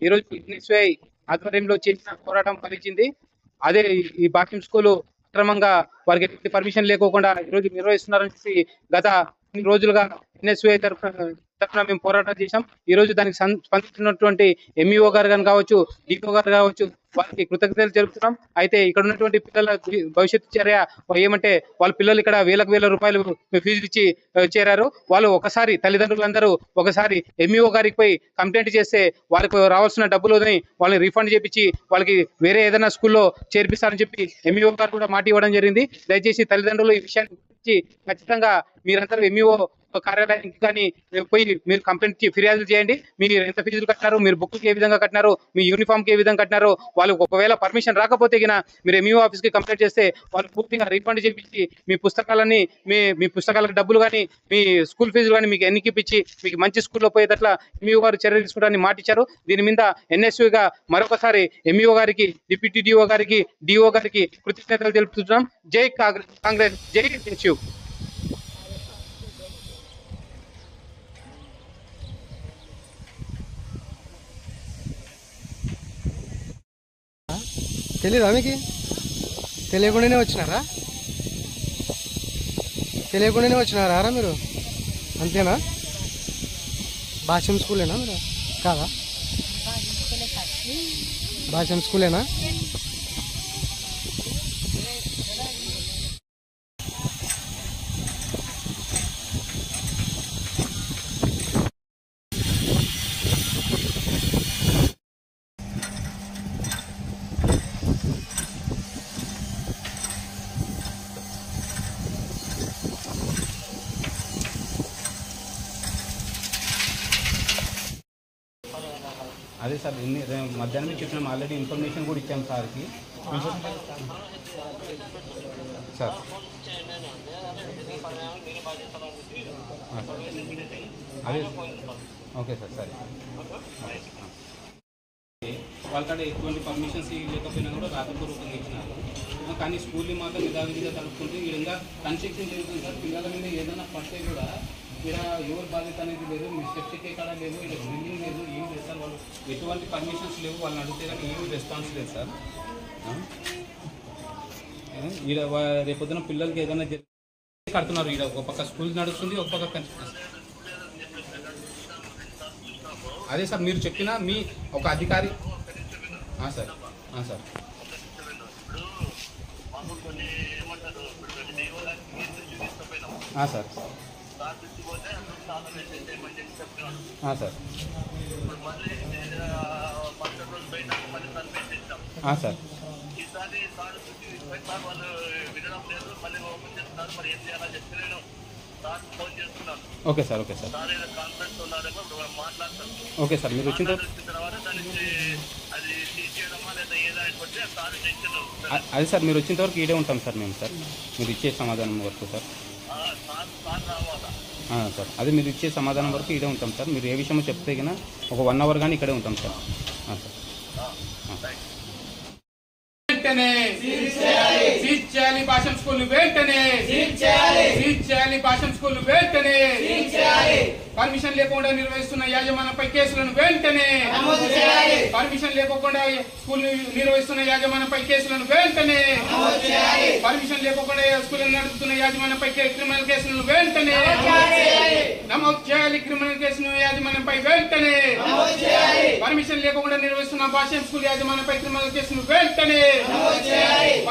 ఈరోజు ఎన్ఎస్వై ఆధ్వర్యంలో చేసిన పోరాటం ఫలించింది. అదే ఈ భాష్యం స్కూలు అక్రమంగా వారికి ఎటువంటి పర్మిషన్ లేకోకుండా ఈరోజు నిర్వహిస్తున్నారని చెప్పి గత కొన్ని రోజులుగా ఎన్ఎస్వై తరఫున మేము పోరాటం చేశాం. ఈ రోజు దానికి స్పందించినటువంటి ఎంఈఓ గారు కానీ కావచ్చు, డిఓ గారు కావచ్చు, వారికి కృతజ్ఞతలు తెలుపుతున్నాం. అయితే ఇక్కడ ఉన్నటువంటి పిల్లల భవిష్యత్తు చర్య ఏమంటే వాళ్ళ పిల్లలు ఇక్కడ వేల రూపాయలు ఫీజులు ఇచ్చి చేరారు. వాళ్ళు ఒకసారి తల్లిదండ్రులందరూ ఒకసారి ఎంఈఓ గారికి పోయి కంప్లైంట్ చేస్తే వాళ్ళకి రావాల్సిన డబ్బులని వాళ్ళని రీఫండ్ చేపించి వాళ్ళకి వేరే ఏదైనా స్కూల్లో చేర్పిస్తారని చెప్పి ఎంఈఓ గారు కూడా మాట ఇవ్వడం జరిగింది. దయచేసి తల్లిదండ్రులు ఈ విషయాన్ని ఖచ్చితంగా మీరందరూ ఎంఈఓ కార్యాలయానికి కానీ పోయి మీరు కంప్లైంట్ ఫిర్యాదులు చేయండి. మీరు ఎంత ఫీజులు కట్టినారు, మీరు బుక్కి ఏ విధంగా కట్టినారు, మీ యూనిఫామ్కి ఏ విధంగా కట్టినారో వాళ్ళు ఒకవేళ పర్మిషన్ రాకపోతే గిన మీరు ఎంఈఓ ఆఫీస్కి కంప్లైంట్ చేస్తే వాళ్ళు పూర్తిగా రీఫండ్ చేయించి మీ పుస్తకాలని మీ పుస్తకాలకు డబ్బులు కానీ మీ స్కూల్ ఫీజులు కానీ మీకు ఎన్నికిపించి మీకు మంచి స్కూల్లో పోయేటట్లా ఎంఈఓ గారు చర్యలు తీసుకుంటారని మాట ఇచ్చారు. దీని మీద ఎన్ఎస్యూగా మరొకసారి ఎంఈఓ గారికి, డిప్యూటీ డిఓ గారికి, డిఓ గారికి కృతజ్ఞతలు తెలుపుతున్నాం. జై కాంగ్రెస్, జై ఎన్ఎస్యూ. తెలీదా మీకు? తెలియకుండానే వచ్చినారా మీరు? అంతేనా? భాష్యం స్కూలేనా మీరు? కాదా? భాష్యం స్కూలేనా? అదే సార్ మధ్యాహ్నం చెప్పినాం, ఆల్రెడీ ఇన్ఫర్మేషన్ కూడా ఇచ్చాం సార్కి. సార్ అదే ఓకే సార్, సరే. వాళ్ళకాడ ఎటువంటి పర్మిషన్స్ లేకపోయినా కూడా రాతపూర్వకంగా ఇచ్చినారు. కానీ స్కూల్ని మాత్రం యథావిధిగా తలుపుకుంటూ ఈ విధంగా కన్స్ట్రక్షన్ జరుగుతుంది సార్. పిల్లల మీద ఏదైనా పడితే కూడా ఇక్కడ ఎవరు బాధ్యత అనేది లేదు, మీ సెఫ్టీకి ఎక్కడ లేదు, ఇక్కడ బిల్డింగ్ లేదు, ఏం లేదు సార్. వాళ్ళు ఎటువంటి పర్మిషన్స్ లేవు, వాళ్ళని అడిగితే కానీ ఏమి రెస్పాన్స్ లేదు సార్. ఇక్కడ రేపొద్దున పిల్లలకి ఏదైనా కడుతున్నారు. ఇక్కడ ఒక పక్క స్కూల్ నడుస్తుంది, ఒక పక్క కన్స్ట్రక్షన్. అదే సార్ మీరు చెప్పిన మీ ఒక అధికారి. Sir sir sir sir sir okay sir, okay sir, okay sir. మీరు వచ్చిన అది సార్ మీరు వచ్చిన వరకు ఈడే ఉంటాం సార్ మేము. సార్ మీరు ఇచ్చే సమాధానం వరకు సార్. సార్ అదే మీరు ఇచ్చే సమాధానం వరకు ఇక్కడే ఉంటాం సార్. మీరు ఏ విషయమో చెప్తే కన్నా ఒక 1 అవర్ కానీ ఇక్కడే ఉంటాం సార్. వెంటనే సీజ్ చేయాలి భాష్యం స్కూల్, వెంటనే సీజ్ చేయాలి భాష్యం స్కూల్, వెంటనే పర్మిషన్ లేకుండా నిర్వహిస్తున్న యాజమాన్యంపై కేసులను వెంటనే పర్మిషన్ లేకుండా స్కూల్ నిర్వహిస్తున్న యాజమాన్యంపై కేసులను వెంటనే పర్మిషన్ లేకుండా స్కూల్ నడుపుతున్న యాజమాన్యంపై క్రిమినల్ కేసులను వెంటనే నమోదు చేయాలి. క్రిమినల్ కేసును యాజమాన్యంపై వెంటనే పర్మిషన్ లేకుండా నిర్వహిస్తున్న భాష్యం స్కూల్ యాజమాన్యంపై క్రిమినల్ కేసును వెంటనే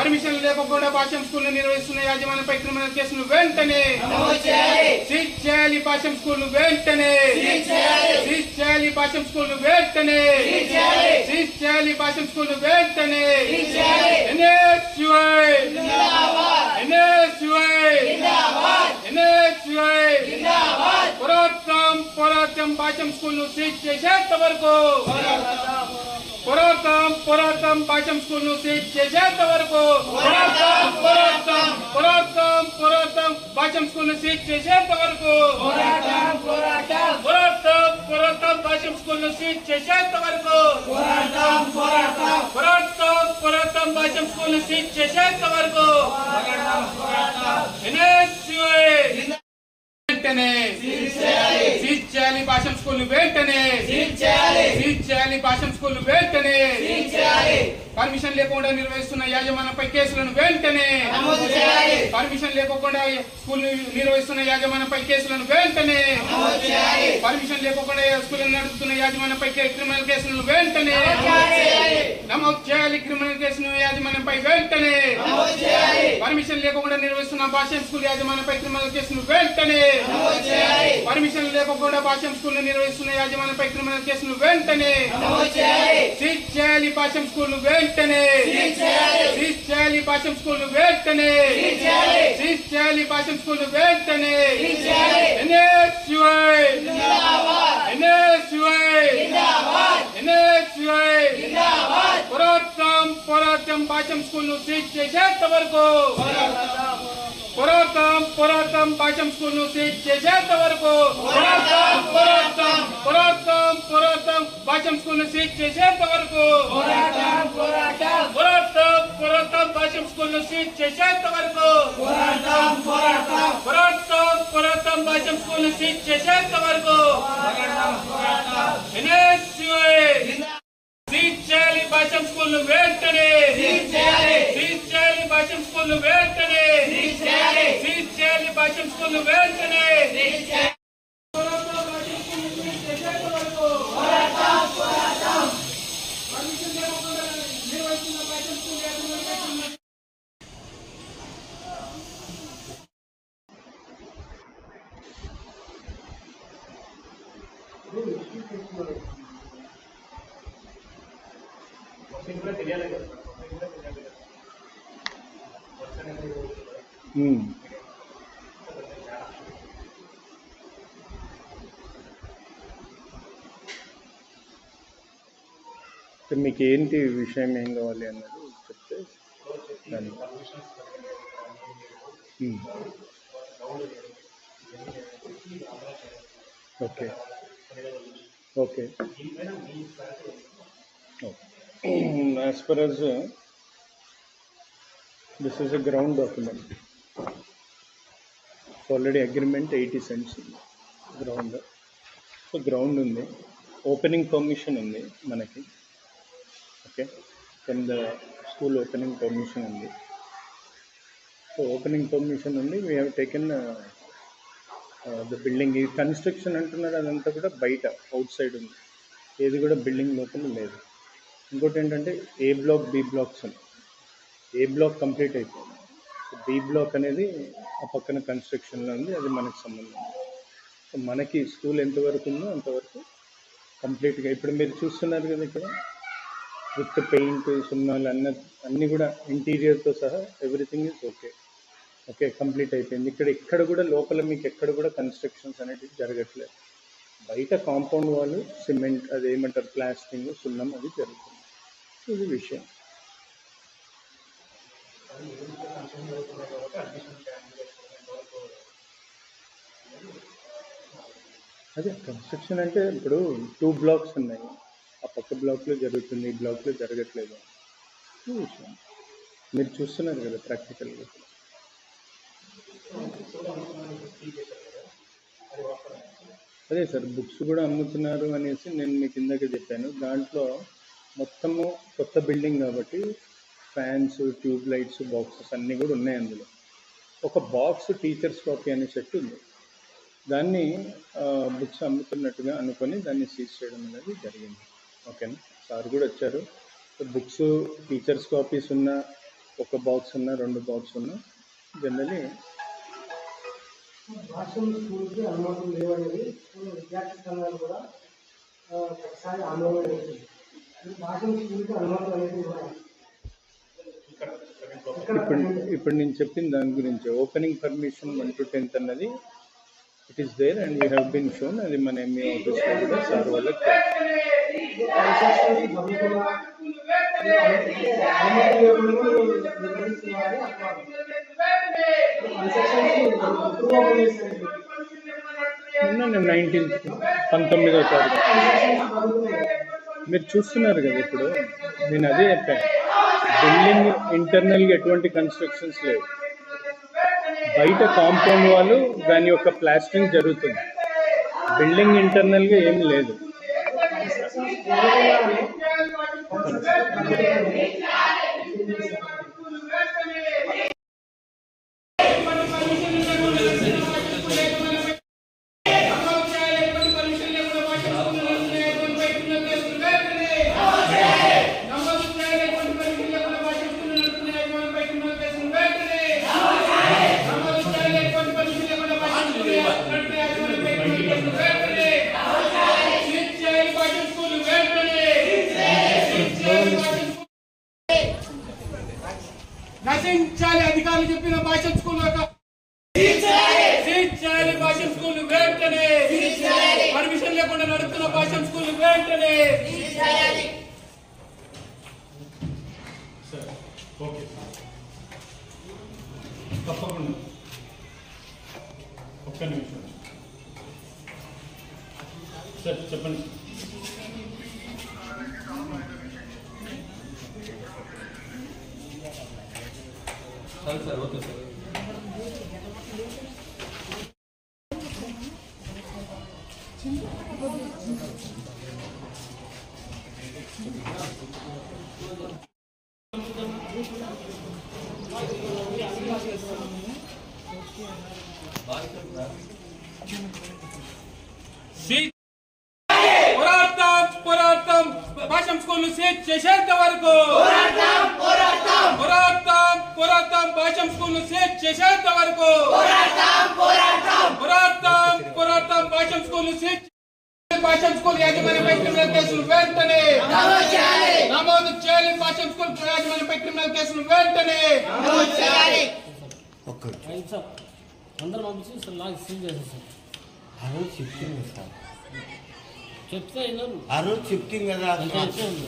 పర్మిషన్ లేకుండా భాష్యం స్కూల్ నిర్వహిస్తున్న యాజమాన్యంపై క్రిమినల్ కేసును వెంటనే సీజ్ చేయాలి భాష్యం స్కూల్, వెంటనే సీజ్ చేయాలి భాష్యం స్కూల్, వెంటనే సీజ్ చేయాలి భాష్యం స్కూల్, వెంటనే పోరాటం భాష్యం స్కూల్ ను సీజ్ చేసేంత వరకు పోరాటం భాష్యం స్కూల్ ను సీజ్ చేసేంత వరకు పోరాటం భాష్యం స్కూల్ ను సీజ్ చేసేంత వరకు పోరాటం భాష్యం స్కూల్ ను సీజ్ చేసేంత వరకు పోరాటం భాష్యం స్కూల్ ను సీజ్ చేసేంత వరకు వెంటనే సీజ్ చేయాలి భాష్యం స్కూల్, వెంటనే సీజ్ చేయాలి భాష్యం స్కూల్ వెంటనే పర్మిషన్ లేకుండా నిర్వహిస్తున్న యాజమాన్యంపై కేసులను వెంటనే పర్మిషన్ లేకుండా స్కూల్ నిర్వహిస్తున్న యాజమాన్యంపై కేసులను వెంటనే పర్మిషన్ లేకుండా స్కూల్ నడుపుతున్న యాజమాన్యంపై క్రిమినల్ కేసులను వెంటనే నమోదు చేయాలి. క్రిమినల్ కేసును యాజమాన్యంపై వెంటనే పర్మిషన్ లేకుండా నిర్వహిస్తున్న భాష్యం స్కూల్ యాజమాన్యంపై క్రిమినల్ కేసును వెంటనే పర్మిషన్ లేకుండా భాష్యం స్కూల్ నిర్వహిస్తున్న యాజమాన్యంపై క్రిమినల్ కేసును వెంటనే సీజ్ చేయాలి. భాష్యం స్కూల్ వెంటనే సీజ్ చేయాలి. భాష్యం స్కూల్ వెంటనే సీజ్ చేయాలి. భాష్యం స్కూల్ వెంటనే పోరాటం భాష్యం స్కూల్ ను సీజ్ చేసేంత వరకు పోరాటం భాష్యం స్కూల్ ను సీజ్ చేసేంత వరకు పోరాటం భాష్యం స్కూల్ ను సీజ్ చేసేంత వరకు పోరాటం భాష్యం స్కూల్ ను సీజ్ చేసేంత వరకు పోరాటం భాష్యం స్కూల్ ను సీజ్ చేసేంత వరకు సీజ్ చేయాలి. భాష్యం స్కూల్ వెంటనే సీజ్ చేయాలి. భాష్యం స్కూల్ వెంటనే సీజ్ చేయాలి. భాష్యం స్కూల్ వెంటనే మీకు ఏంటి విషయం ఏం కావాలి అన్నది చెప్తే దాన్ని okay okay as far as this is a ground document, already agreement 80 cents ground, so ground undi, opening permission undi manaki, okay, from the school opening permission undi, so opening permission undi, we have taken the building construction antunnaru adantha kuda baita outside undi, ఏది కూడా building లోపల లేదు. ఇంకోటి ఏంటంటే ఏ block B blocks ఉన్నాయి. ఏ black complete అయిపోయింది, B block అనేది ఆ పక్కన కన్స్ట్రక్షన్లో ఉంది, అది మనకు సంబంధం. సో మనకి స్కూల్ ఎంతవరకు ఉందో అంతవరకు కంప్లీట్గా ఇప్పుడు మీరు చూస్తున్నారు కదా, ఇక్కడ విత్ పెయింట్ సున్నాలు అన్నీ కూడా ఇంటీరియర్తో సహా everything is okay. Okay, complete అయిపోయింది. ఇక్కడ కూడా లోపల మీకు ఎక్కడ కూడా కన్స్ట్రక్షన్స్ అనేటివి జరగట్లేదు. బయట కాంపౌండ్ వాళ్ళు సిమెంట్ అది ఏమంటారు ప్లాస్టింగ్ సున్నం అది జరుగుతుంది. ఇది విషయం. అదే కన్స్ట్రక్షన్ అంటే ఇప్పుడు 2 బ్లాక్స్ ఉన్నాయి, ఆ పక్క బ్లాక్లో జరుగుతుంది, ఈ బ్లాక్లో జరగట్లేదు. ఈ విషయం మీరు చూస్తున్నారు కదా ప్రాక్టికల్గా. అదే సార్, బుక్స్ కూడా అమ్ముతున్నారు అనేసి నేను మీకు ఇందాక చెప్పాను. దాంట్లో మొత్తము కొత్త బిల్డింగ్ కాబట్టి ఫ్యాన్స్, ట్యూబ్ లైట్స్, బాక్సెస్ అన్నీ కూడా ఉన్నాయి. అందులో ఒక బాక్స్ టీచర్స్ కాపీ అనే సెట్ ఉంది, దాన్ని బుక్స్ అమ్ముతున్నట్టుగా అనుకొని దాన్ని సీజ్ చేయడం అనేది జరిగింది. ఓకేనా, సార్ కూడా వచ్చారు. బుక్స్ టీచర్స్ కాపీస్ ఉన్న ఒక బాక్స్ ఉన్న 2 బాక్స్ ఉన్న జనరలీ భాషం స్కూల్కి అనుమతులు లేవనేది విద్యార్థి సంఘాలు కూడా ఒకసారి ఆందోళన చేస్తుంది. భాషం స్కూల్కి అనుమతులు అనేది ఇప్పుడు నేను చెప్పిన దాని గురించి ఓపెనింగ్ పర్మిషన్ 1 to 10th అన్నది it is there and we have been shown. అది మన ఎంఈ ఆఫీస్లో కూడా సార్ వాళ్ళకి నిన్న 19వ తారీఖు మీరు చూస్తున్నారు కదా. ఇప్పుడు నేను అదే చెప్పాను, బిల్డింగ్ ఇంటర్నల్గా ఎటువంటి కన్స్ట్రక్షన్స్ లేవు, బయట కాంపౌండ్ వాళ్ళు దాని యొక్క ప్లాస్టరింగ్ జరుగుతుంది, బిల్డింగ్ ఇంటర్నల్గా ఏమి లేదు. వెంటనే ఓకే తప్పకుండా ఒక్క నిమిషం సార్ చెప్పండి. Sir okay sir. పోరాటం భాషం స్కూల్ సీట్ చేసేంత వరకు పోరాటం భాషం స్కూల్ సీట్ చేసేంత వరకు పోరాటం భాషం స్కూల్ సీట్ భాషం స్కూల్ యాజమాన్యంపై క్రిమినల్ కేసులు వెంటనే నమోదు చేయాలి. భాషం స్కూల్ యాజమాన్యంపై క్రిమినల్ కేసులు వెంటనే అందరూ పంపించి సార్ నాకు సీల్ చేసేసారు. ఆ రోజు చెప్తుంది సార్, చెప్తే అయినారు. ఆ రోజు చెప్తుంది కదా,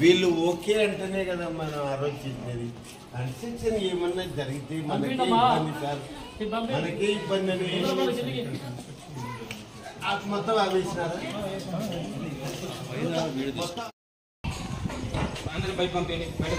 వీళ్ళు ఓకే అంటేనే కదా మనం ఆ రోజు చెప్పినది. కన్స్ట్రక్షన్ ఏమన్నా జరిగితే మనకే ఇబ్బంది సార్, మనకే ఇబ్బంది అని మొత్తం ఆవేసినారా? అందరూ బయట పంపేయండి. బయట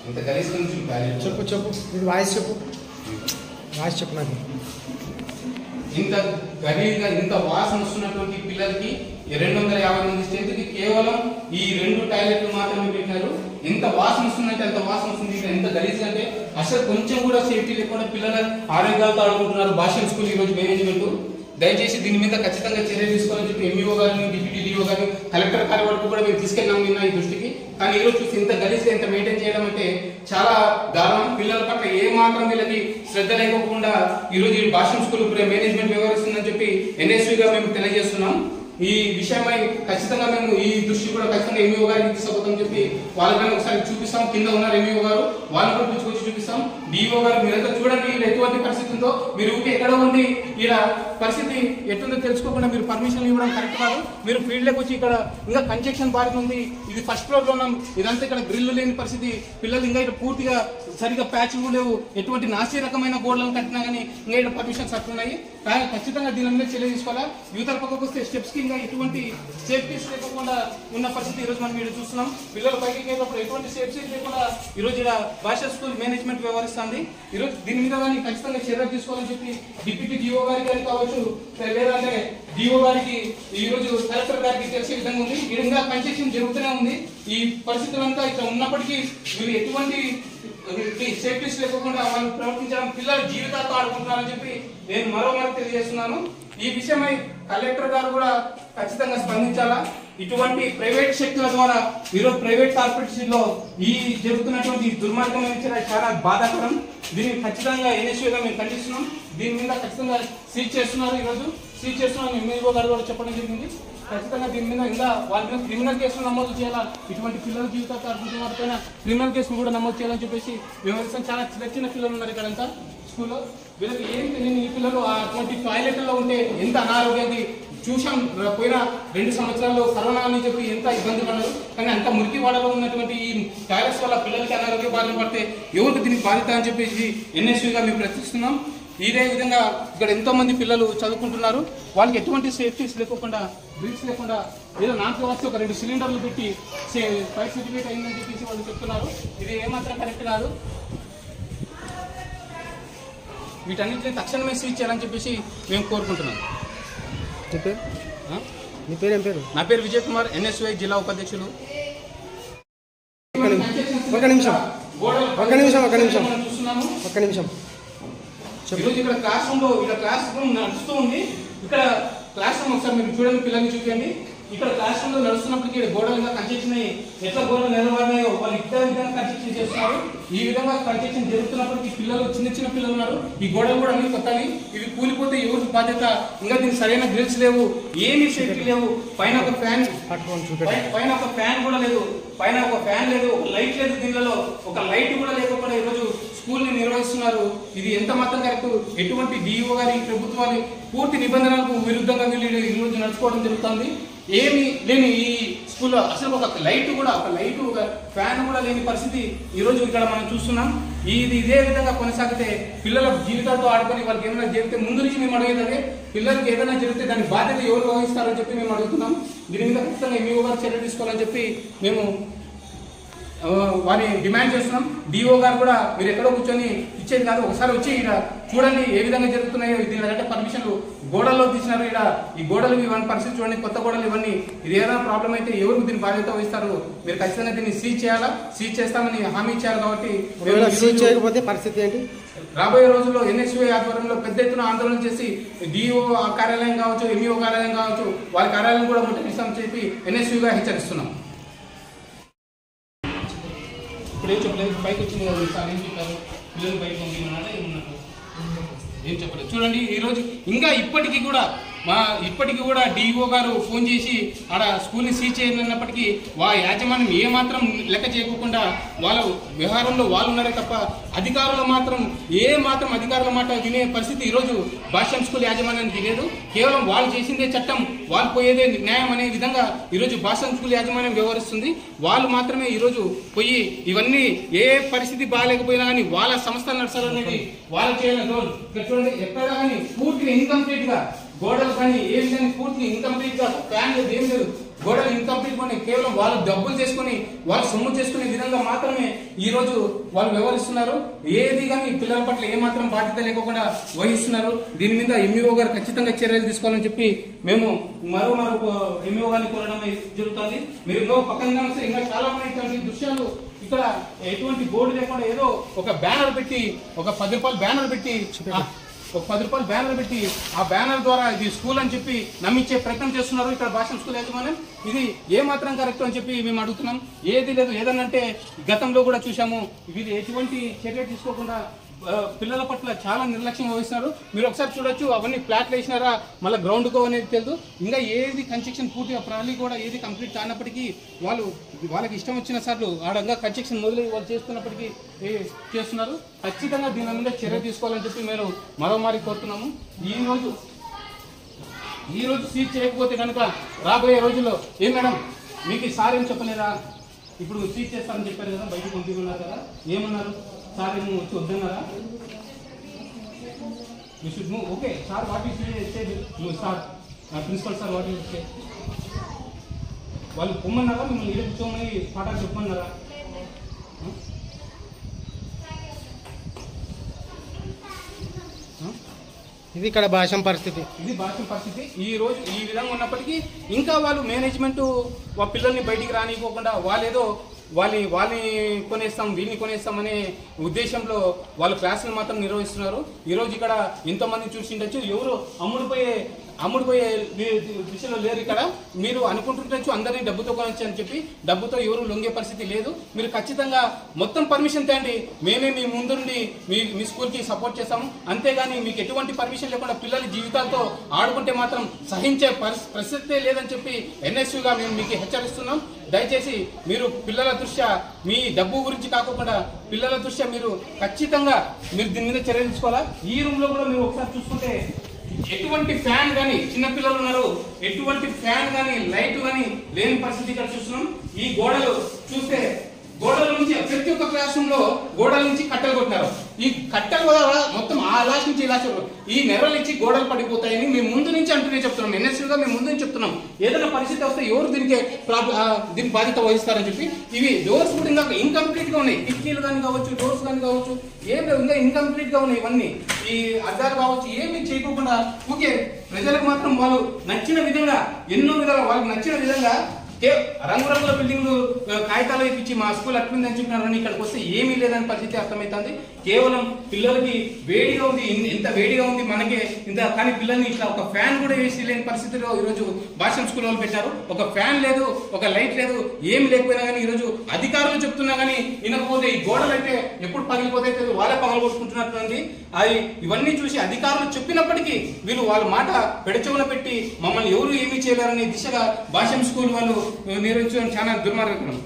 ఇంత గలీజ్ నుంచి చెప్పు ఇది వాయిస్ చెప్పు నాకు. ఇంత గలీజ్గా ఇంత వాసన వస్తున్నటువంటి పిల్లలకి 250 మంది స్ట్రెంత్కి కేవలం ఈ 2 టాయిలెట్లు మాత్రమే పెట్టారు. ఎంత వాసన వస్తుందంటే అంత వాసన వస్తుంది. ఎంత గలీజ్ అంటే అసలు కొంచెం కూడా సేఫ్టీ లేకుండా పిల్లల ఆరోగ్యాలతో ఆడుకుంటున్నారు భాషం స్కూల్ ఈ రోజు మేనేజ్మెంట్. దయచేసి దీని మీద ఖచ్చితంగా చర్య తీసుకోవాలని చెప్పి ఎంఈఓ గారిని, డిప్యూటీ డిఓ గారిని, కలెక్టర్ గారి వరకు కూడా మేము తీసుకెళ్ళాము నిన్న ఈ దృష్టికి. కానీ ఈ రోజు చూసి ఇంత గలీజ్గా ఇంత మెయింటైన్ చేయడం అంటే చాలా దారుణం. పిల్లల పట్ల ఏ మాత్రం వీళ్ళకి శ్రద్ధ లేకపోకుండా ఈ రోజు ఈ భాషం స్కూల్ మేనేజ్మెంట్ వ్యవహరిస్తుందని చెప్పి ఎన్ఎస్విగా మేము తెలియజేస్తున్నాం. ఈ విషయమై ఖచ్చితంగా మేము ఈ దృష్టి కూడా ఖచ్చితంగా ఎంఈఓ గారికి తీసుకుపోతామని చెప్పి వాళ్ళకైనా ఒకసారి చూపిస్తాం. కింద ఉన్నారు ఎంఈఓ గారు, వాళ్ళని కూడా పిలుచుకొచ్చి చూపిస్తాం. డిఓ గారు మీరంతా చూడండి వీళ్ళు ఎటువంటి పరిస్థితి ఉందో. మీరు ఊరికి ఎక్కడ ఉండి ఇలా పరిస్థితి ఎట్టుందో తెలుసుకోకుండా మీరు పర్మిషన్ ఇవ్వడం కరెక్ట్ కాదు. మీరు ఫీల్డ్ లోకి వచ్చి ఇక్కడ ఇంకా కన్స్ట్రక్షన్ బాగా ఉంది, ఇది ఫస్ట్ ఫ్లోర్ లో ఉన్నాం, ఇదంతా ఇక్కడ గ్రిల్ లేని పరిస్థితి. పిల్లలు ఇంకా ఇక్కడ పూర్తిగా సరిగా ప్యాచ్ లేవు, ఎటువంటి నాసి రకమైన గోడలను కట్టినా కానీ ఇంకా ఇక్కడ పర్మిషన్స్ అట్లున్నాయి. కానీ ఖచ్చితంగా దీని మీద చర్య తీసుకోవాలా. యువతల పక్కకు వస్తే స్టెప్స్ కి ఇంకా ఎటువంటి సేఫ్టీస్ లేకుండా ఉన్న పరిస్థితి ఈ రోజు మనం ఇక్కడ చూస్తున్నాం. పిల్లలు పైకి వెళ్ళినప్పుడు ఎటువంటి సేఫ్టీస్ లేకుండా ఈ రోజు ఇక్కడ భాషా స్కూల్ మేనేజ్మెంట్ వ్యవహరిస్తుంది. ఈ రోజు దీని మీద కానీ ఖచ్చితంగా చర్య తీసుకోవాలని చెప్పి డిప్యూటీ డిఓ గారికి కావచ్చు, లేదంటే డిఓ గారికి ఈ రోజు కలెక్టర్ గారికి తెలిసే విధంగా ఉంది. ఈ విధంగా కన్స్ట్రక్షన్ జరుగుతూనే ఉంది. ఈ పరిస్థితులంతా ఇక్కడ ఉన్నప్పటికీ వీళ్ళు ఎటువంటి సేఫ్టీస్ లేకుండా వాళ్ళు ప్రవర్తించడం, పిల్లల జీవితాలతో ఆడుకుంటున్నారని చెప్పి నేను మరోమారు తెలియజేస్తున్నాను. ఈ విషయమై కలెక్టర్ గారు కూడా ఖచ్చితంగా స్పందించాలా. ఇటువంటి ప్రైవేట్ శక్తుల ద్వారా ఈరోజు ప్రైవేట్ కార్పొరేషన్ లో ఈ జరుగుతున్నటువంటి దుర్మార్గమైన చాలా బాధాకరం. దీన్ని ఖచ్చితంగా ఎన్ఎస్యూగా మేము ఖండిస్తున్నాం. దీని మీద ఖచ్చితంగా సీజ్ చేస్తున్నారు. ఈరోజు సీజ్ చేస్తున్నాం ఎంఈఓ గారు కూడా చెప్పడం జరిగింది. ఖచ్చితంగా దీని మీద ఇంకా వాళ్ళ మీద క్రిమినల్ కేసులు నమోదు చేయాలా. ఇటువంటి పిల్లల జీవితాలతో ఆడుకుంటున్న వారిపైన క్రిమినల్ కేసులు కూడా నమోదు చేయాలని చెప్పేసి వివరిస్తాం. చాలా చిన్న పిల్లలు ఉన్నారు ఇక్కడంతా స్కూల్లో. వీళ్ళకి ఏం తెలియని ఈ పిల్లలు అటువంటి టాయిలెట్లో ఉంటే ఎంత అనారోగ్యాన్ని చూసాం. పోయిన 2 సంవత్సరాల్లో కరోనా అని చెప్పి ఎంత ఇబ్బంది పడ్డారు. కానీ అంత మురికి వాడలో ఉన్నటువంటి ఈ టాయిలెట్స్ వల్ల పిల్లలకి అనారోగ్య బాధలు పడితే ఎవరికి దీనికి బాధ్యత అని చెప్పేసి ఎన్ఎస్యూగా మేము ప్రశ్నిస్తున్నాం. ఇదే విధంగా ఇక్కడ ఎంతో మంది పిల్లలు చదువుకుంటున్నారు. వాళ్ళకి ఎటువంటి సేఫ్టీస్ లేకుండా, డ్రింక్స్ లేకుండా ఏదో నాకు వచ్చి ఒక 2 సిలిండర్లు పెట్టి ఫైర్ సర్టిఫికేట్ అయిందని చెప్పేసి వాళ్ళు చెప్తున్నారు. ఇది ఏమాత్రం కరెక్ట్ కాదు. వీటన్నింటినీ తక్షణమే సీజ్ చేయాలని చెప్పేసి మేము కోరుకుంటున్నాం. మీ పేరు ఏం పేరు? నా పేరు విజయ్ కుమార్, NSY జిల్లా ఉపాధ్యక్షులు. ఒక నిమిషం ఈరోజు ఇక్కడ క్లాస్ రూమ్ నడుస్తూ ఉంది. ఇక్కడ క్లాస్ రూమ్ ఒకసారి మీరు చూడండి, పిల్లల్ని చూపించండి. ఇక్కడ క్లాస్ రూమ్ లో నడుస్తున్నప్పటికీ గోడలు ఇంకా కన్స్ట్రక్షన్ ఎట్లా గోడలు నిలబడినాయో వాళ్ళు ఇతర విధంగా కన్స్ట్రక్షన్ చేస్తున్నారు. ఈ విధంగా కన్స్ట్రక్షన్ జరుగుతున్నప్పటికీ పిల్లలు చిన్న పిల్లలు ఉన్నారు. ఈ గోడలు కూడా అన్ని కొత్తవి. ఇవి కూలిపోతే ఎవరి బాధ్యత? ఇంకా దీనికి సరైన గ్రిల్స్ లేవు, ఏమీ సేఫ్టీ లేవు. పైన ఒక ఫ్యాన్ కూడా లేదు, పైన ఒక ఫ్యాన్ లేదు, ఒక లైట్ లేదు. దీనిలో ఒక లైట్ కూడా లేకపోతే ఈరోజు స్కూల్ ని నిర్వహిస్తున్నారు. ఇది ఎంత మాత్రం కరెక్ట్? ఎటువంటి డిఓ గారి ప్రభుత్వాలు పూర్తి నిబంధనలకు విరుద్ధంగా వీళ్ళు ఈరోజు నడుచుకోవడం జరుగుతుంది. ఏమి లేని ఈ స్కూల్లో అసలు ఒక లైట్ ఒక ఫ్యాన్ కూడా లేని పరిస్థితి ఈరోజు ఇక్కడ మనం చూస్తున్నాం. ఇదే విధంగా కొనసాగితే పిల్లల జీవితాలతో ఆడుకొని వాళ్ళకి ఏమైనా జరిగితే ముందు నుంచి మేము అడిగేదే, పిల్లలకి ఏదైనా జరిగితే దాని బాధ్యత ఎవరు వహిస్తారని చెప్పి మేము అడుగుతున్నాం. దీని మీద ఖచ్చితంగా MIO గారు చర్య తీసుకోవాలని చెప్పి మేము వారిని డిమాండ్ చేస్తున్నాం. డిఓ గారు కూడా మీరు ఎక్కడో కూర్చొని ఇచ్చేది కాదు, ఒకసారి వచ్చి ఇక్కడ చూడండి ఏ విధంగా జరుగుతున్నాయో. దీనికంటే పర్మిషన్లు గోడల్లో తీసినారు. ఇక్కడ ఈ గోడలు ఇవన్నీ పరిస్థితి చూడండి, కొత్త గోడలు ఇవన్నీ. ఇది ఏదైనా ప్రాబ్లం అయితే ఎవరు దీని బాధ్యత వహిస్తారు? మీరు ఖచ్చితంగా దీన్ని సీజ్ చేయాలా, సీజ్ చేస్తామని హామీ ఇచ్చారు. కాబట్టి సీజ్ చేయకపోతే పరిస్థితి ఏంటి? రాబోయే రోజుల్లో NSY ఆధ్వర్యంలో పెద్ద ఎత్తున ఆందోళన చేసి డిఓ కార్యాలయం కావచ్చు, MIO కార్యాలయం కావచ్చు, వారి కార్యాలయం కూడా ముట్టడిస్తామని చెప్పి NSYగా హెచ్చరిస్తున్నాం. ఇప్పుడు ఏం చెప్పలేదు, పైకి వచ్చింది కదా సార్, ఏం చెప్పారు? పిల్లలు పైకి పంపించమన్నారా ఏమన్నారు? ఏం చెప్పలేదు. చూడండి ఈరోజు ఇంకా ఇప్పటికీ కూడా డిఓ గారు ఫోన్ చేసి ఆడ స్కూల్ని సీజ్ చేయనప్పటికీ యాజమాన్యం ఏమాత్రం లెక్క చేయకుండా వాళ్ళ వ్యవహారంలో వాళ్ళు ఉన్నారే తప్ప అధికారులు మాత్రం అధికారుల మాట వినే పరిస్థితి ఈరోజు భాష్యం స్కూల్ యాజమాన్యానికి లేదు. కేవలం వాళ్ళు చేసిందే చట్టం, వాళ్ళు పోయేదే న్యాయం అనే విధంగా ఈరోజు భాష్యం స్కూల్ యాజమాన్యం వ్యవహరిస్తుంది. వాళ్ళు మాత్రమే ఈరోజు పోయి ఇవన్నీ ఏ పరిస్థితి బాగాలేకపోయినా కానీ వాళ్ళ సంస్థ నడచాలనేది వాళ్ళు చేయాలని రోజు చూడండి. ఎక్కడ కానీ పూర్తిగా ఇన్కంప్లీట్ గా గోడలు కానీ ఏం కానీ పూర్తిగా ఇన్కంప్లీట్ గా ఫ్యాన్ లేదు, ఏం లేదు. గోడలు ఇన్కంప్లీట్ కొని కేవలం వాళ్ళు డబ్బులు చేసుకుని వాళ్ళు సొమ్ము చేసుకునే విధంగా మాత్రమే ఈ రోజు వాళ్ళు వ్యవహరిస్తున్నారు. ఏది కానీ పిల్లల పట్ల ఏమాత్రం బాధ్యత లేకుండా వహిస్తున్నారు. దీని మీద MIO గారు ఖచ్చితంగా చర్యలు తీసుకోవాలని చెప్పి మేము మరో MIO గారిని కోరడం జరుగుతుంది. మీరు ఇంకో పక్కన ఇంకా చాలా మంది దృశ్యాలు ఇక్కడ ఎటువంటి బోర్డు లేకుండా ఏదో ఒక బ్యానర్ పెట్టి ఒక 10 రూపాయల బ్యానర్ పెట్టి ఆ బ్యానర్ ద్వారా ఇది స్కూల్ అని చెప్పి నమ్మించే ప్రయత్నం చేస్తున్నారు ఇక్కడ భాషం స్కూల్ యాజమాన్యం. ఇది ఏమాత్రం కరెక్ట్ అని చెప్పి మేము అడుగుతున్నాం. ఏది లేదు, ఏదనంటే గతంలో కూడా చూసాము, వీళ్ళు ఎటువంటి చర్య తీసుకోకుండా పిల్లల పట్ల చాలా నిర్లక్ష్యం వహిస్తున్నారు. మీరు ఒకసారి చూడొచ్చు, అవన్నీ ఫ్లాట్లు వేసినారా మళ్ళీ గ్రౌండ్కో అనేది తెలియదు. ఇంకా ఏది కన్స్ట్రక్షన్ పూర్తిగా ప్రాణి కూడా ఏది కంప్లీట్ కానప్పటికీ వాళ్ళకి ఇష్టం వచ్చిన సార్లు ఆడంగా కన్స్ట్రక్షన్ మొదలై వాళ్ళు చేస్తున్నప్పటికీ చేస్తున్నారు. ఖచ్చితంగా దీని మీద చర్య తీసుకోవాలని చెప్పి మేము మరోమారి కోరుతున్నాము. ఈ రోజు సీజ్ చేయకపోతే కనుక రాబోయే రోజుల్లో మేడం మీకు సార్ ఏం చెప్పలేదా? ఇప్పుడు సీజ్ చేస్తారని చెప్పారు కదా, బయటకు పంపించుకున్నారు కదా, ఏమన్నారు సార్? ఏమో వచ్చి వద్దన్నారా? You should move. Okay sir, what is sir principal sir what is వాళ్ళు పొమ్మన్నారా? మిమ్మల్ని ఇల్లు కూర్చోమని పాఠాలు చెప్పమన్నారా? ఇది ఇక్కడ భాషం పరిస్థితి. ఈ రోజు ఈ విధంగా ఉన్నప్పటికీ ఇంకా వాళ్ళు మేనేజ్మెంట్ పిల్లల్ని బయటికి రానివ్వకుండా వాళ్ళని కొనేస్తాం వీళ్ళని కొనేస్తాం అనే ఉద్దేశంలో వాళ్ళు క్లాసులు మాత్రం నిర్వహిస్తున్నారు. ఈరోజు ఇక్కడ ఎంతోమంది చూసిండొచ్చు, ఎవరు అమ్ముడుపోయే దిశలో లేరు. ఇక్కడ మీరు అనుకుంటుండొచ్చు అందరినీ డబ్బుతో కొనొచ్చు అని చెప్పి, డబ్బుతో ఎవరు లొంగే పరిస్థితి లేదు. మీరు ఖచ్చితంగా మొత్తం పర్మిషన్ తేండి, మేమే మీ ముందుండి మీ స్కూల్కి సపోర్ట్ చేస్తాము. అంతేగాని మీకు ఎటువంటి పర్మిషన్ లేకుండా పిల్లల జీవితాలతో ఆడుకుంటే మాత్రం సహించే ప్రసక్తే లేదని చెప్పి NSYగా మేము మీకు హెచ్చరిస్తున్నాం. దయచేసి మీరు పిల్లల దృష్ట్యా మీ డబ్బు గురించి కాకుండా పిల్లల దృష్ట్యా మీరు ఖచ్చితంగా దీని మీద చర్య తీసుకోవాలా. ఈ రూమ్ లో కూడా మీరు ఒకసారి చూసుకుంటే ఎటువంటి ఫ్యాన్ కానీ, చిన్నపిల్లలు ఉన్నారు, ఎటువంటి ఫ్యాన్ కానీ లైట్ కానీ లేని పరిస్థితి ఇక్కడ చూస్తున్నాం. ఈ గోడలు చూస్తే గోడల నుంచి నుంచి ప్రతి ఒక్క క్లాస్ రూమ్ లో గోడల నుంచి కట్టెలు కొట్టినారు. ఈ కట్టెలు కూడా మొత్తం ఆ లాస్ట్ నుంచి ఇలా ఈ నెరలు ఇచ్చి గోడలు పడిపోతాయని మేము ముందు నుంచి అంటూనే చెప్తున్నాం. ఎన్ఎస్సీగా మేము ముందు నుంచి చెప్తున్నాం. ఏదైనా పరిస్థితి వస్తే ఎవరు దీనికి బాధ్యత వహిస్తారని చెప్పి ఇవి డోర్స్ కూడా ఇంకా ఇన్కంప్లీట్ గా ఉన్నాయి. కిటికీలు కానీ కావచ్చు, డోర్స్ కానీ కావచ్చు, ఏం లేవు, ఇంకా ఇన్కంప్లీట్ గా ఉన్నాయి. ఇవన్నీ ఈ అద్దాలు కావచ్చు ఏమి చేయకుండా ఓకే ప్రజలకు మాత్రం వాళ్ళు నచ్చిన విధంగా ఎన్నో విధాలు వాళ్ళకి నచ్చిన విధంగా రంగురంగుల బిల్డింగ్లు కాగితాలు ఇప్పించి మా స్కూల్ అట్లుందని చెప్పినారని ఇక్కడికి వస్తే ఏమీ లేదని పరిస్థితి అర్థమవుతుంది. కేవలం పిల్లలకి వేడిగా ఉంది, ఎంత వేడిగా ఉంది మనకే ఇంత, కానీ పిల్లల్ని ఇట్లా ఒక ఫ్యాన్ కూడా వేసి లేని పరిస్థితిలో ఈరోజు భాషం స్కూల్ వాళ్ళు పెట్టారు. ఒక ఫ్యాన్ లేదు, ఒక లైట్ లేదు, ఏం లేకపోయినా కానీ ఈరోజు అధికారులు చెప్తున్నా కానీ వినకపోతే ఈ గోడలు అయితే ఎప్పుడు పగిలిపోతే వాళ్ళే పగలగొట్టుకుంటున్నట్టుంది. అది ఇవన్నీ చూసి అధికారులు చెప్పినప్పటికీ వీళ్ళు వాళ్ళ మాట పెడచెవున పెట్టి మమ్మల్ని ఎవరు ఏమీ చేయలేరనే దిశగా భాషం స్కూల్ వాళ్ళు నిర్వహించడం చాలా దుర్మార్గం.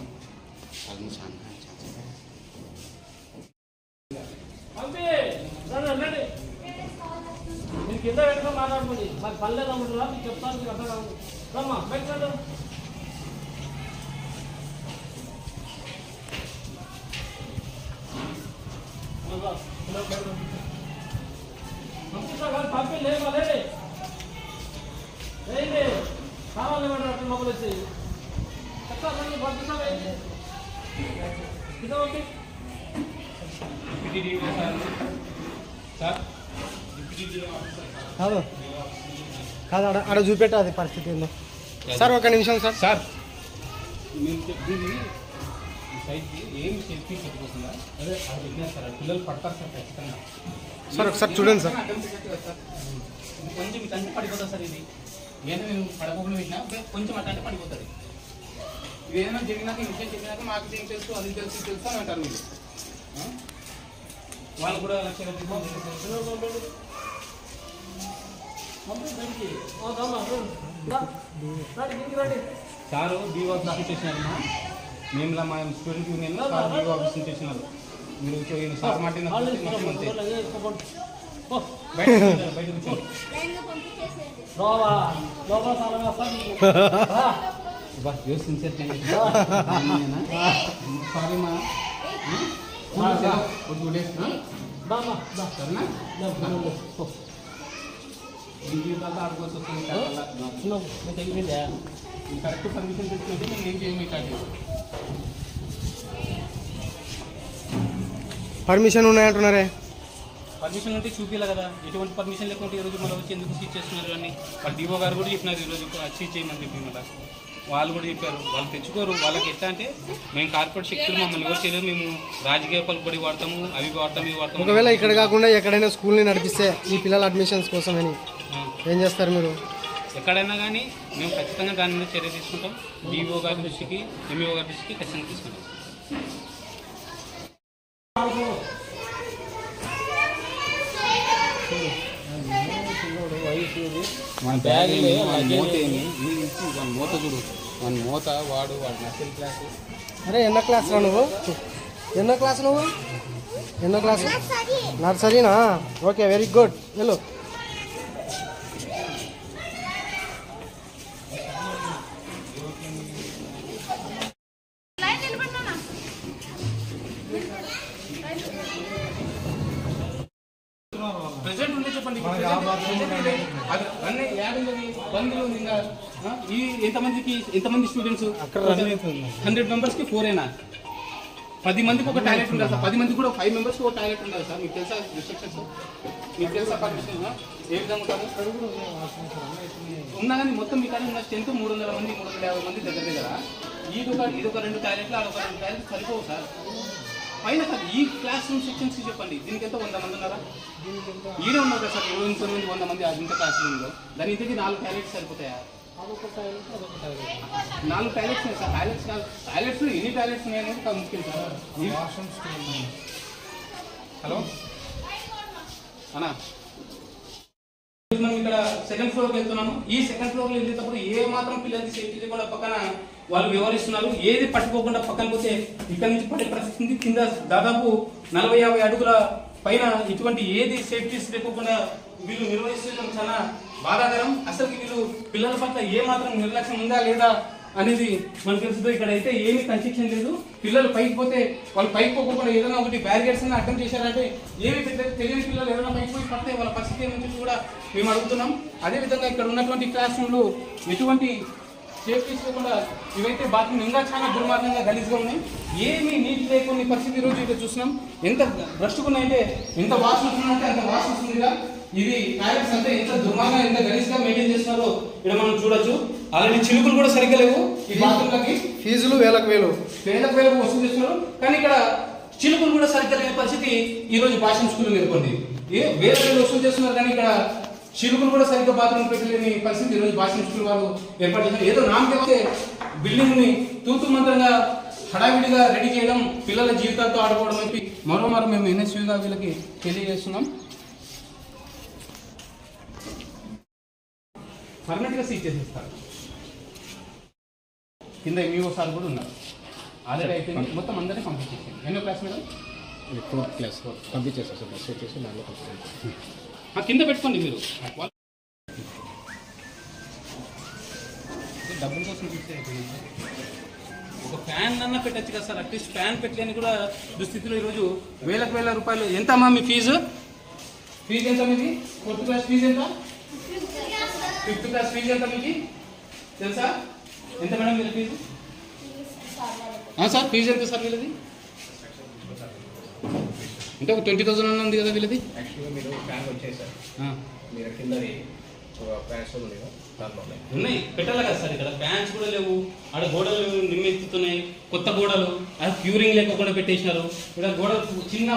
మీరు కింద పెట్టుకొని మాట్లాడుకోండి. మాకు పల్లెలు అమ్ముతున్నా మీకు చెప్తాను. మీరు అక్కడ రమ్మా బయట పంపి లేవా లేండి కావాలి మొబైల్ వచ్చి పంపిస్తాం. కాదు కాదు ఆడ చూపెట్ట అది పరిస్థితి ఏందో. సార్ ఒక నిమిషం సార్. సార్ నేను చెప్పింది ఈ సైడ్కి ఏమి సేఫ్టీ పెట్టుకోకుండా అదే అది పెట్టినా సార్ పిల్లలు పడతారు సార్ ఖచ్చితంగా. సార్ ఒకసారి చూడండి సార్. కొంచెం ఇటు అంటే పడిపోతుంది సార్. ఇది ఏదైనా నేను పడకుండా పెట్టినా కొంచెం అట్లా పడిపోతుంది. ఇది ఏదైనా జరిగినాక ఈ విషయం చెప్పినాక మాకు ఏం తెలుసు అది తెలుసు తెలుసు అని అంటారు మీరు. వాళ్ళు కూడా సారు డిఓ ఆఫీస్ చేసినారమ్మా. మేము మా స్టూడెంట్ యూనియన్లో సార్ డిఓ ఆఫీస్ చేసినారు. మీరు సార్ మాట బయట కూర్చోండి. సారీ మా 2 days సరేనా? కరెక్ట్ పర్మిషన్ తెచ్చుకుంటే నేను ఏం చేయము. పర్మిషన్ ఉన్నాయంటున్నారే. పర్మిషన్ ఉంటే చూపించాలి కదా. ఎటువంటి పర్మిషన్ లేకుంటే ఈరోజు మళ్ళీ వచ్చి ఎందుకు సీజ్ చేస్తున్నారు అని వాళ్ళ డిఓ గారు కూడా చెప్పినారు. ఈరోజు సీజ్ చేయమని చెప్పి మళ్ళీ వాళ్ళు కూడా చెప్పారు. వాళ్ళు తెచ్చుకోరు. వాళ్ళకి ఎట్లా అంటే మేము కార్పొరేట్ శక్తులు మమ్మల్ని ఎవరు చేయలేదు, మేము రాజకీయ పలుకుబడి వాడతాము, అవి వాడతాము, ఇవి వాడతాము. ఒకవేళ ఇక్కడ కాకుండా ఎక్కడైనా స్కూల్ని నడిపిస్తే ఈ పిల్లల అడ్మిషన్స్ కోసమని ఏం చేస్తారు మీరు? ఎక్కడైనా కానీ మేము ఖచ్చితంగా దాని మీద చర్య తీసుకుంటాం. డిఓ గారి దృష్టికి, ఎంఈఓ గారి దృష్టికి ఖచ్చితంగా తీసుకుంటాం. మన బ్యాగ్ మూత ఏంది, మన మూత చూడు, మన మూత వాడు నర్సరీ క్లాసు. అరే ఎన్నో క్లాస్ రా నువ్వు? ఎన్నో క్లాస్ నువ్వు? ఎన్నో క్లాస్? నర్సరీనా? Okay very good. వెళ్ళు. ప్రెసెంట్ ఉంటే చెప్పండి. ఎంతమంది స్టూడెంట్స్? 100 మెంబర్స్కి 4 10 మందికి ఒక టాయిలెట్ ఉండాలి సార్. 10 మందికి కూడా 5 మెంబర్స్కి ఒక టాయిలెట్ ఉండాలి సార్. మీకు తెలుసా రిస్ట్రిక్షన్స్? మీకు తెలుసా పర్మిషన్ ఏ విధంగా ఉంటారు? ఉన్నా కానీ మొత్తం మీ కానీ ఉన్న స్ట్రెంత్ 300 మంది 350 మంది దగ్గర. ఇదొక 2 టాయిలెట్లు, అదొక 2 టాయిలెట్లు సరిపోవు సార్. పైన సార్ ఈ క్లాస్ రూమ్ సెక్షన్స్ చెప్పండి. దీనికి ఎంత 100 మంది ఉన్నారా? ఈడే ఉన్నారు కదా సార్ 20 మంది 100 మంది ఇంత క్లాస్ రూమ్లో. దాని ఇంతకి 4 టాయిలెట్స్ సరిపోతాయా? 4 టాయిలెట్స్ ఉన్నాయి సార్. టాయిలెట్స్ ఎన్ని టాయిలెట్స్ ఉన్నాయనేది ముఖ్యం సార్. హలో అన్నా, మనం ఇక్కడ 2nd ఫ్లోర్కి వెళ్తున్నాము. ఈ 2nd ఫ్లోర్లో వెళ్ళేటప్పుడు ఏ మాత్రం పిల్లలకి సేఫ్టీ లేకుండా పక్కన వాళ్ళు వ్యవహరిస్తున్నారు. ఏది పట్టుకోకుండా పక్కన పోతే ఇక్కడ నుంచి పడే పరిస్థితి. కింద దాదాపు 40-50 అడుగుల పైన ఇటువంటి ఏది సేఫ్టీస్ లేకుండా వీళ్ళు నిర్వహిస్తుండడం చాలా బాధాకరం. అసలు వీళ్ళు పిల్లల పట్ల ఏ మాత్రం నిర్లక్ష్యం ఉందా లేదా అనేది మనకు తెలుస్తుంది. ఇక్కడ అయితే ఏమీ కన్స్ట్రక్షన్ లేదు. పిల్లలు పైకి పోతే వాళ్ళు పైకి పోకుండా ఏదైనా ఒకటి బ్యారికేడ్స్ అని అర్థం చేశారంటే ఏమి తెలియని పిల్లలు ఏదైనా పైకి పోయి పడితే వాళ్ళ పరిస్థితి ఏమని కూడా మేము అడుగుతున్నాం. అదేవిధంగా ఇక్కడ ఉన్నటువంటి క్లాస్ రూమ్లు ఎటువంటి సేఫ్టీస్ లేకుండా ఇవైతే బాత్రూమ్ ఇంకా చాలా దుర్మార్గంగా గలీజ్గా ఉన్నాయి. ఏమీ నీటి లేకుండా పరిస్థితి ఈరోజు ఇక్కడ చూస్తున్నాం. ఎంత భ్రష్టుగా ఉన్నాయంటే ఎంత వాసన వస్తుందంటే అంత వాసన వస్తుందిగా. ఇది టాయిలెట్స్ అంటే ఎంత దుర్మార్గంగా ఎంత గలీజ్గా మెయింటైన్ చేస్తున్నారో ఇక్కడ మనం చూడొచ్చు. ఆల్రెడీ చిలుకలు కూడా సరిగ్గా లేవు ఈ బాత్రూమ్లకి. ఫీజులు వేలకు వేలు వసూలు చేస్తున్నారు. కానీ ఇక్కడ చిలుకలు కూడా సరిగ్గా లేని పరిస్థితి ఈ రోజు భాషం స్కూల్లో నెలకొంది. వేల వేలు వసూలు చేస్తున్నారు కానీ ఇక్కడ చిలుకలు కూడా సరిగ్గా బాత్రూమ్ పెట్టలేని పరిస్థితి ఈ రోజు భాషం స్కూల్ వాళ్ళు ఏర్పాటు చేశారు. ఏదో నామకే బిల్డింగ్ ని తూతు మంత్రంగా హడావిడిగా రెడీ చేయడం, పిల్లల జీవితాలతో ఆడుకోవడం చెప్పి మరోమారు మేము ఎన్ఎస్యూగా వీళ్ళకి తెలియజేస్తున్నాం. పర్మనెంట్ గా సీజ్ చేసేస్తారు. కింద ఎంఈఓ సార్ కూడా ఉన్నారు. ఆల్రెడీ అయిపోయింది, మొత్తం అందరినీ కంప్లీట్ చేసింది. ఎన్నో class madam? 4th class complete చేస్తారు సార్. బస్ వచ్చేసి దాంట్లో కింద పెట్టుకోండి మీరు. డబ్బుల కోసం చూస్తే ఒక ఫ్యాన్ అన్నా పెట్టచ్చు కదా సార్. అట్లీస్ట్ ఫ్యాన్ పెట్టలేని కూడా దుస్థితిలో ఈరోజు వేల రూపాయలు. ఎంత అమ్మా మీ ఫీజు ఎంత మీది? 4th క్లాస్ ఫీజు ఎంత? 5th క్లాస్ ఫీజు ఎంత మీకు తెలుసా? ఎంత మేడం మీరు ఫీజు? సార్ ఫీజు ఎంత సార్ వీళ్ళది? అంటే ఒక 20,000 ఉంది కదా వీళ్ళది. యాక్చువల్గా మీరు ఫ్యాన్ వచ్చేసారు, మీరు కిందది ఫ్యాన్స్ ఉన్నాయి పెట్టాలి కదా సార్. ఇక్కడ ఫ్యాన్స్ కూడా లేవు, ఆడ గోడలు నిమ్మెత్తుతున్నాయి, కొత్త గోడలు. అది క్యూరింగ్ లేకుండా పెట్టేసినారు. ఇక్కడ గోడలు చిన్న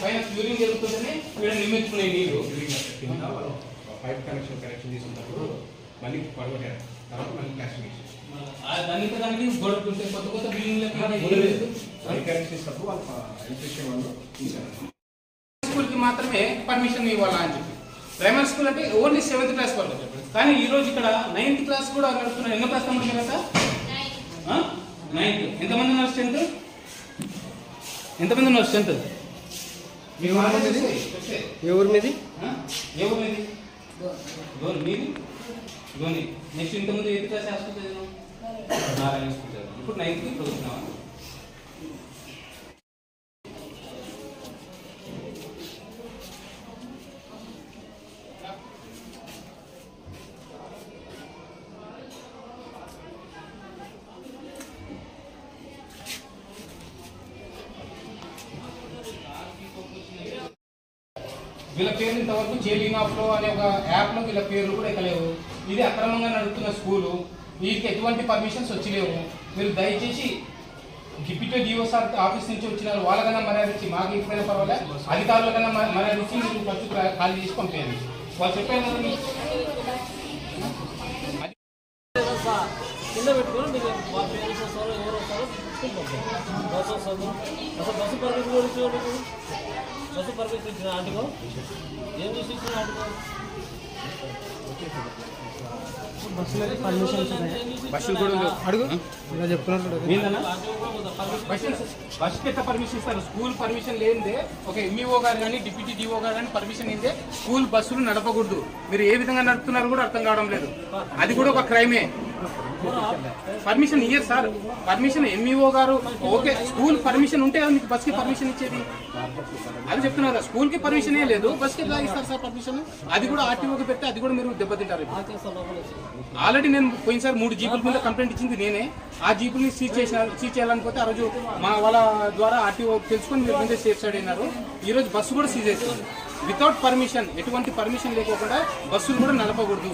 పైన క్యూరింగ్ జరుగుతుంటేనే ఇక్కడ నిమ్మెత్తుతున్నాయి నీళ్ళు. పైప్ కనెక్షన్ తీసుకున్నప్పుడు మళ్ళీ పడగొట్టారు, తర్వాత మళ్ళీ ప్లాస్టిక్ వేసేసి దానికి గోడలు కొత్త బిల్డింగ్ కనెక్షన్ ఇచ్చినప్పుడు వాళ్ళు ఎలక్ట్రీషియన్ వాళ్ళు తీశారు. స్కూల్కి మాత్రమే పర్మిషన్ ఇవ్వాలా అని చెప్పి. ప్రైమరీ స్కూల్ అంటే ఓన్లీ 7th క్లాస్ వరకు. కానీ ఈ రోజు ఇక్కడ 9th క్లాస్ కూడా నడుపుతున్నారు. ఎన్నో క్లాస్ తమ్ముడు కదా సార్? 9th. ఎంతమంది ఉన్నారు స్ట్రెంత్? ఎంతమంది ఉన్నారు స్ట్రెంత్? ఏ ఊరు మీది? ధోని. నెక్స్ట్ ఇంతకుముందు 8th క్లాస్ హాస్పిటల్ చదివాం, నారాయణ స్కూల్ చదివాం. ఇప్పుడు 9th ఇప్పుడు వస్తున్నావా? వీళ్ళ పేర్లు ఇంతవరకు జేబింగ్ ఆఫ్ లో అనే ఒక యాప్ లో వీళ్ళ పేర్లు కూడా ఎక్కలేవు. ఇది అక్రమంగా నడుపుతున్న స్కూలు. వీటికి ఎటువంటి పర్మిషన్స్ వచ్చిలేవు. మీరు దయచేసి డిప్యూటీ డిఓ సార్ ఆఫీస్ నుంచి వచ్చిన వాళ్ళకన్నా మర్యాద ఇచ్చి, మాకు ఇప్పుడైనా పర్వాలే, అధికారులకన్నా మర్యాద ఇచ్చి మీరు ఖర్చు ఖాళీ చేసి పంపేయండి. వాళ్ళు చెప్పారు కదా కింద పెట్టుకొని మీకు మా పేరెంట్స్ వస్తారో ఎవరు వస్తారో బస్సు వస్తుంది. అసలు బస్సు పర్మిషన్ కూడా ఇచ్చిన బస్సు పర్మిషన్ ఇచ్చిన ఆటో ఏం చూసి ఇచ్చిన ఆటో బస్సులు కూడా అడుగు చెప్తున్నాడు. బస్ ఎట్లా పర్మిషన్ ఇస్తారు? స్కూల్ పర్మిషన్ లేనిదే ఒక ఎంఈఓ గారు కానీ డిప్యూటీ డిఓ గారు కానీ పర్మిషన్ ఇదే స్కూల్ బస్సులు నడపకూడదు. మీరు ఏ విధంగా నడుపుతున్నారు కూడా అర్థం కావడం లేదు. అది కూడా ఒక క్రైమే. పర్మిషన్ ఇయ్యరు సార్. పర్మిషన్ ఎంఈఓ గారు ఓకే, స్కూల్ పర్మిషన్ ఉంటే మీకు బస్కి పర్మిషన్ ఇచ్చేది. అది చెప్తున్నారు. స్కూల్ కి పర్మిషన్ లేదు, బస్కి ఎట్లా ఇస్తారు సార్ పర్మిషన్? అది కూడా ఆర్టీఓకి పెడితే అది కూడా మీరు దెబ్బతింటారు. ఆల్రెడీ నేను పోయినసారి 3 జీపుల మీద కంప్లైంట్ ఇచ్చింది నేనే. ఆ జీపుల్ని సీజ్ చేయాలనుకోతే ఆ రోజు మా వాళ్ళ ద్వారా ఆర్టీఓ తెలుసుకొని మీరు ముందే సేఫ్ సైడ్ అయినారు. ఈ రోజు బస్సు కూడా సీజ్ అవుతుంది వితౌట్ పర్మిషన్. ఎటువంటి పర్మిషన్ లేకోకుండా బస్సులు కూడా నడపకూడదు.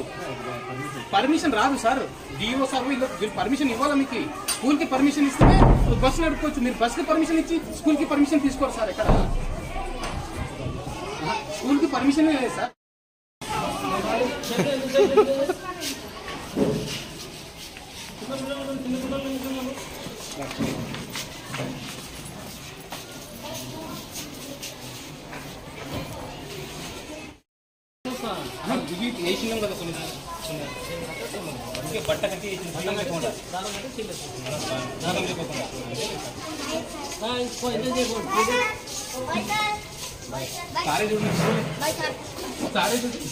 పర్మిషన్ రాదు సార్. డిఓ సార్ వీళ్ళు పర్మిషన్ ఇవ్వాలి. మీకు స్కూల్ కి పర్మిషన్ ఇస్తేనే బస్సు నడుపుకోవచ్చు. మీరు బస్ కి పర్మిషన్ ఇచ్చి స్కూల్ కి పర్మిషన్ తీసుకోరు సార్. ఎక్కడ స్కూల్ కి పర్మిషన్ లేదు సార్. వేసినాం కదా కొన్ని బట్ట కట్టి సారే చూడండి, సారే చూడండి.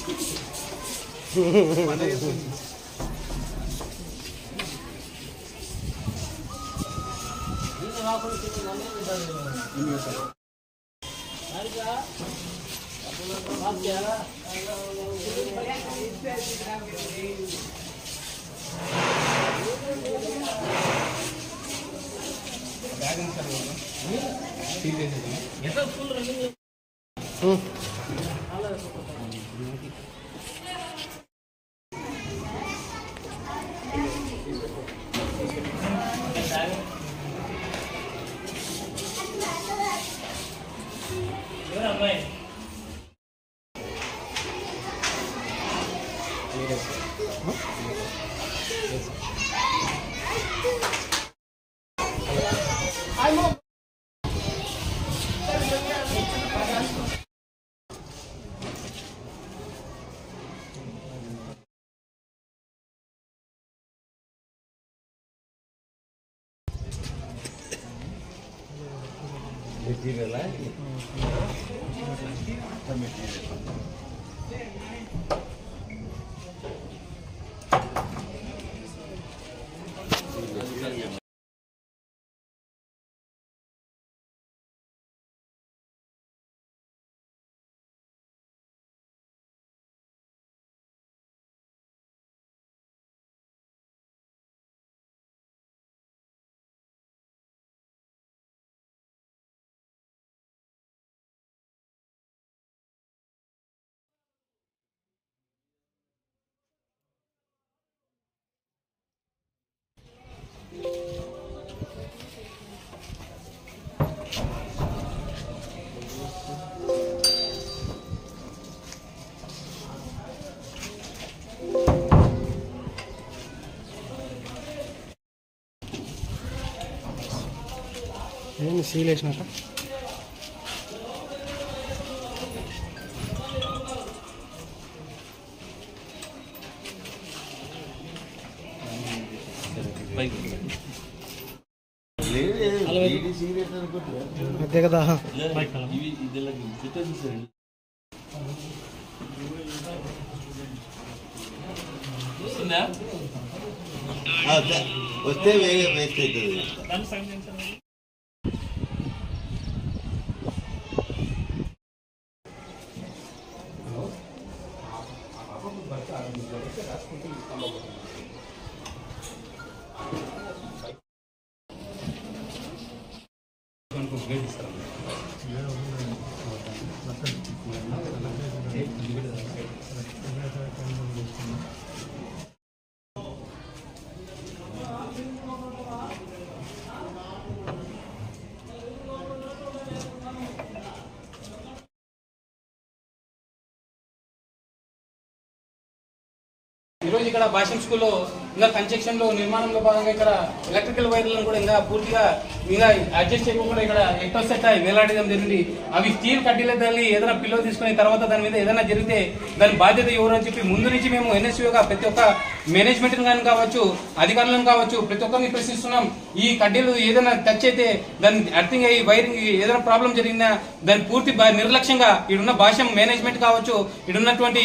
ఏంటి సీల్ వేసినారా? అదే కదా. వస్తే వేస్ట్ అవుతుంది. ఈరోజు ఇక్కడ భాషం స్కూల్లో ఇంకా కన్స్ట్రక్షన్ లో నిర్మాణంలో భాగంగా ఇక్కడ ఎలక్ట్రికల్ వైర్లను కూడా ఇంకా పూర్తిగా ఇంకా అడ్జస్ట్ చేయకుండా ఇక్కడ ఎక్టో సెట్ వేలాడడం జరిగింది. అవి స్టీల్ కడ్డీల తల్లి ఏదైనా పిల్లలు తీసుకుని తర్వాత దాని మీద ఏదైనా జరిగితే దాని బాధ్యత ఎవరు అని చెప్పి ముందు నుంచి మేము ఎన్ఎస్యూగా ప్రతి ఒక్క మేనేజ్మెంట్ కానీ కావచ్చు, అధికారులను కావచ్చు, ప్రతి ఒక్కరిని ప్రశ్నిస్తున్నాం. ఈ కడ్డీలు ఏదైనా టచ్ అయితే దాన్ని అర్థింగ్ అయ్యి వైరింగ్ ఏదైనా ప్రాబ్లం జరిగినా దాన్ని పూర్తి నిర్లక్ష్యంగా ఇడున్న భాషం మేనేజ్మెంట్ కావచ్చు, ఇడున్నటువంటి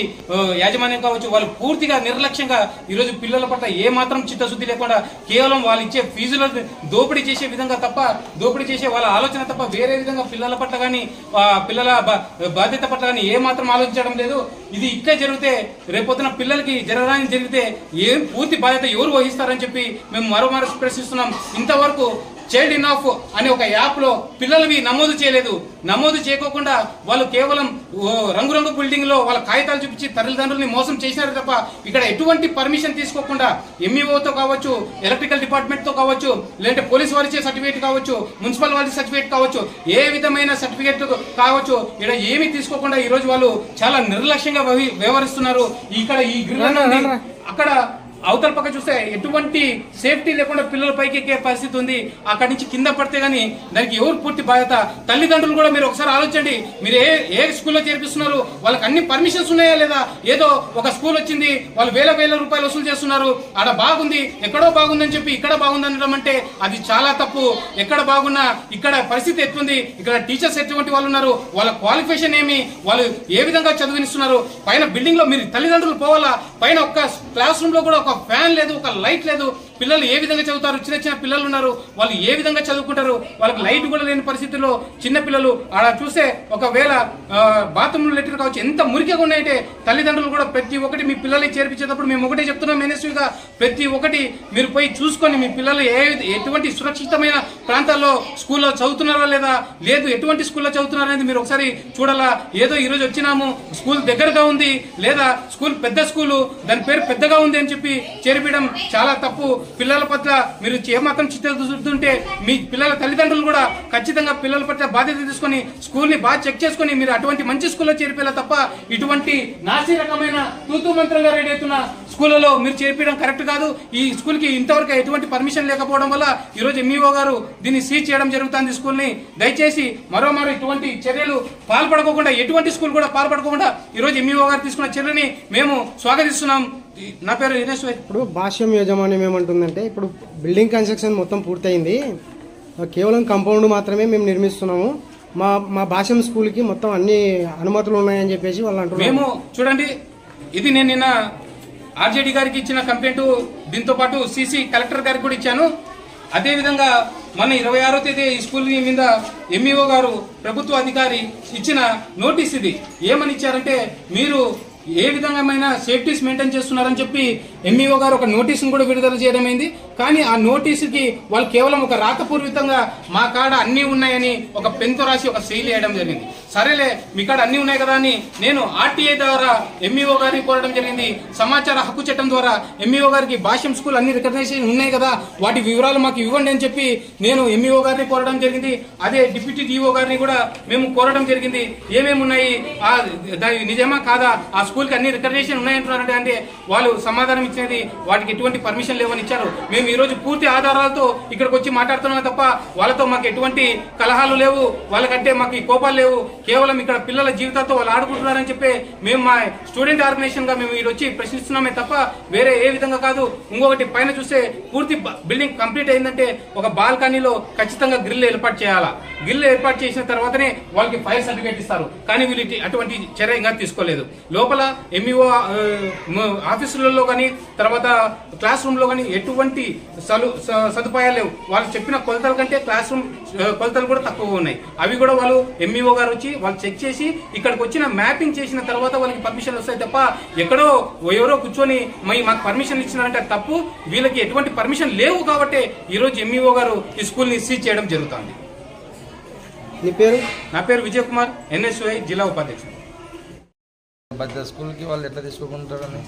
యాజమాన్యం కావచ్చు, వాళ్ళు పూర్తిగా నిర్లక్ష్యంగా ఈరోజు పిల్లల పట్ల ఏ మాత్రం చిత్తశుద్ధి లేకుండా కేవలం వాళ్ళు ఇచ్చే ఫీజులను దోపిడీ చేసే విధంగా తప్ప, దోపిడీ చేసే వాళ్ళ ఆలోచన తప్ప వేరే విధంగా పిల్లల పట్ల కానీ పిల్లల బాధ్యత పట్ల కానీ ఏ మాత్రం ఆలోచించడం లేదు. ఇది ఇట్లే జరిగితే రేపొద్దున పిల్లలకి జరగడానికి జరిగితే ఏం పూర్తి బాధ్యత ఎవరు వహిస్తారని చెప్పి మేము మరోమారు ప్రశ్నిస్తున్నాం. ఇంతవరకు చైల్డ్ ఇన్ ఆఫ్ అనే ఒక యాప్ లో పిల్లలవి నమోదు చేయలేదు. నమోదు చేయకోకుండా వాళ్ళు కేవలం రంగురంగు బిల్డింగ్ లో వాళ్ళ కాగితాలు చూపించి తల్లిదండ్రుల్ని మోసం చేసినారు తప్ప ఇక్కడ ఎటువంటి పర్మిషన్ తీసుకోకుండా ఎంఈఓతో కావచ్చు, ఎలక్ట్రికల్ డిపార్ట్మెంట్ తో కావచ్చు, లేదంటే పోలీస్ వారిచే సర్టిఫికేట్ కావచ్చు, మున్సిపల్ వారి సర్టిఫికేట్ కావచ్చు, ఏ విధమైన సర్టిఫికేట్ కావచ్చు, ఇక్కడ ఏమీ తీసుకోకుండా ఈ రోజు వాళ్ళు చాలా నిర్లక్ష్యంగా వ్యవహరిస్తున్నారు. ఇక్కడ ఈ గ్రిల్ అక్కడ అవతల పక్క చూస్తే ఎటువంటి సేఫ్టీ లేకుండా పిల్లల పైకి ఎక్కే పరిస్థితి ఉంది. అక్కడి నుంచి కింద పడితే గానీ దానికి ఎవరు పూర్తి బాధ్యత? తల్లిదండ్రులు కూడా మీరు ఒకసారి ఆలోచించండి. మీరు ఏ స్కూల్లో చేర్పిస్తున్నారు? వాళ్ళకి అన్ని పర్మిషన్స్ ఉన్నాయా లేదా? ఏదో ఒక స్కూల్ వచ్చింది, వాళ్ళు వేల రూపాయలు వసూలు చేస్తున్నారు, ఆడ బాగుంది, ఎక్కడో బాగుందని చెప్పి ఇక్కడ బాగుంది అనడం అంటే అది చాలా తప్పు. ఎక్కడ బాగున్నా ఇక్కడ పరిస్థితి ఎట్లుంది, ఇక్కడ టీచర్స్ ఎటువంటి వాళ్ళు ఉన్నారు, వాళ్ళ క్వాలిఫికేషన్ ఏమి, వాళ్ళు ఏ విధంగా చదివిస్తున్నారు, పైన బిల్డింగ్ లో మీరు తల్లిదండ్రులు పోవాలా, పైన ఒక్క క్లాస్ రూమ్ లో కూడా ఒక ఫ్యాన్ లేదు, ఒక లైట్ లేదు, పిల్లలు ఏ విధంగా చదువుతారు? చిన్న చిన్న పిల్లలు ఉన్నారు, వాళ్ళు ఏ విధంగా చదువుకుంటారు? వాళ్ళకి లైట్ కూడా లేని పరిస్థితుల్లో చిన్న పిల్లలు అలా చూస్తే ఒకవేళ బాత్రూమ్ లెటర్ కావచ్చు, ఎంత మురికిగా ఉన్నాయంటే తల్లిదండ్రులు కూడా ప్రతి ఒక్కటి మీ పిల్లలకి చేర్పించేటప్పుడు మేము ఒకటే చెప్తున్నాం, ఎన్ఎస్యూగా ప్రతి ఒక్కటి మీరు పోయి చూసుకొని మీ పిల్లలు ఎటువంటి సురక్షితమైన ప్రాంతాల్లో స్కూల్లో చదువుతున్నారా లేదా, లేదు ఎటువంటి స్కూల్లో చదువుతున్నారా అనేది మీరు ఒకసారి చూడాలా. ఏదో ఈరోజు వచ్చినాము స్కూల్ దగ్గరగా ఉంది లేదా స్కూల్ పెద్ద స్కూలు దాని పేరు పెద్దగా ఉంది అని చెప్పి చేర్పించడం చాలా తప్పు. పిల్లల పట్ల మీరు ఏమాత్రం చిత్తశుద్ధి మీ పిల్లల తల్లిదండ్రులు కూడా ఖచ్చితంగా పిల్లల పట్ల బాధ్యత తీసుకొని స్కూల్ని బాగా చెక్ చేసుకుని మీరు అటువంటి మంచి స్కూల్లో చేర్పేలా తప్ప ఇటువంటి నాసి రకమైన తూతూ మంత్రంగా రెడీ అవుతున్న స్కూళ్ళలో మీరు చేర్పించడం కరెక్ట్ కాదు. ఈ స్కూల్ కి ఇంతవరకు ఎటువంటి పర్మిషన్ లేకపోవడం వల్ల ఈరోజు ఎంఈఓ గారు దీన్ని సీజ్ చేయడం జరుగుతుంది స్కూల్ ని. దయచేసి మరోమారు ఇటువంటి చర్యలు పాల్పడకుండా, ఎటువంటి స్కూల్ కూడా పాల్పడకుండా ఈరోజు ఎంఈఓ గారు తీసుకున్న చర్యని మేము స్వాగతిస్తున్నాం. నా పేరు దినేష్. ఇప్పుడు భాష్యం యాజమాన్యం ఏమంటుందంటే, ఇప్పుడు బిల్డింగ్ కన్స్ట్రక్షన్ మొత్తం పూర్తయింది, కేవలం కాంపౌండ్ మాత్రమే మేము నిర్మిస్తున్నాము, మా భాష్యం స్కూల్కి మొత్తం అన్ని అనుమతులు ఉన్నాయని చెప్పేసి వాళ్ళు అంటున్నారు. మేము చూడండి, ఇది నేను నిన్న ఆర్జేడీ గారికి ఇచ్చిన కంప్లైంట్, దీంతో పాటు సిసి కలెక్టర్ గారికి కూడా ఇచ్చాను. అదేవిధంగా మన 26వ తేదీ ఈ స్కూల్ మీద ఎంఈఓ గారు ప్రభుత్వ అధికారి ఇచ్చిన నోటీస్ ఇది. ఏమని ఇచ్చారంటే, మీరు ఏ విధంగా సేఫ్టీస్ మెయింటైన్ చేస్తున్నారని చెప్పి ఎంఈఓ గారు ఒక నోటీసును కూడా విడుదల చేయడం అయింది. కానీ ఆ నోటీసుకి వాళ్ళు కేవలం ఒక రాతపూర్వకంగా మా కాడ అన్ని ఉన్నాయని ఒక పెన్తో రాసి ఒక సీల్ వేయడం జరిగింది. సరేలే మీ కాడ అన్ని ఉన్నాయి కదా అని నేను ఆర్టీఐ ద్వారా ఎంఈఓ గారిని కోరడం జరిగింది. సమాచార హక్కు చట్టం ద్వారా ఎంఈఓ గారికి భాష్యం స్కూల్ అన్ని రికగ్నైజేషన్ ఉన్నాయి కదా, వాటి వివరాలు మాకు ఇవ్వండి అని చెప్పి నేను ఎంఈఓ గారిని కోరడం జరిగింది. అదే డిప్యూటీ డిఓ గారిని కూడా మేము కోరడం జరిగింది. ఏమేమి ఉన్నాయి, నిజమా కాదా, ఆ స్కూల్ కి అన్ని రికగ్నైజేషన్ ఉన్నాయంటున్నారంటే అంటే వాళ్ళు సమాధానం ఇచ్చినది వాటికి ఎటువంటి పర్మిషన్ లేవని ఇచ్చారు. మేము ఈ రోజు పూర్తి ఆధారాలతో ఇక్కడికి వచ్చి మాట్లాడుతున్నాం తప్ప వాళ్ళతో మాకు ఎటువంటి కలహాలు లేవు, వాళ్ళకంటే మాకు కోపాలు లేవు. కేవలం ఇక్కడ పిల్లల జీవితాలతో వాళ్ళు ఆడుకుంటున్నారని చెప్పి మేము మా స్టూడెంట్ ఆర్గనైజేషన్ గా మేము ఈ వచ్చి ప్రశ్నిస్తున్నామే తప్ప వేరే ఏ విధంగా కాదు. ఇంకొకటి పైన చూస్తే పూర్తి బిల్డింగ్ కంప్లీట్ అయిందంటే ఒక బాల్కనీలో ఖచ్చితంగా గ్రిల్ ఏర్పాటు చేయాలా. గ్రిల్ ఏర్పాటు చేసిన తర్వాతనే వాళ్ళకి ఫైర్ సర్టిఫికేట్ ఇస్తారు. కానీ వీళ్ళు అటువంటి చర్య ఇంకా తీసుకోలేదు. లోపల ఎంఈఓ ఆఫీసులలో కానీ తర్వాత క్లాస్ రూమ్ లో కానీ ఎటువంటి సదుపాయాలు లేవు. వాళ్ళు చెప్పిన కొలతల కంటే క్లాస్ రూమ్ కొలతలు కూడా తక్కువ ఉన్నాయి. అవి కూడా వాళ్ళు ఎంఈఓ గారు వచ్చి వాళ్ళు చెక్ చేసి ఇక్కడికి వచ్చిన మ్యాపింగ్ చేసిన తర్వాత వాళ్ళకి పర్మిషన్ వస్తాయి తప్ప ఎక్కడో ఎవరో కూర్చొని మాకు పర్మిషన్ ఇచ్చినారంటే తప్పు. వీళ్ళకి ఎటువంటి పర్మిషన్ లేవు కాబట్టి ఈ రోజు ఎంఈఓ గారు ఈ స్కూల్ ని సీజ్ చేయడం జరుగుతుంది. నా పేరు విజయ్ కుమార్, ఎన్ఎస్యుఐ జిల్లా ఉపాధ్యక్షుడు. స్కూల్కి వాళ్ళు ఎట్లా తీసుకుంటారని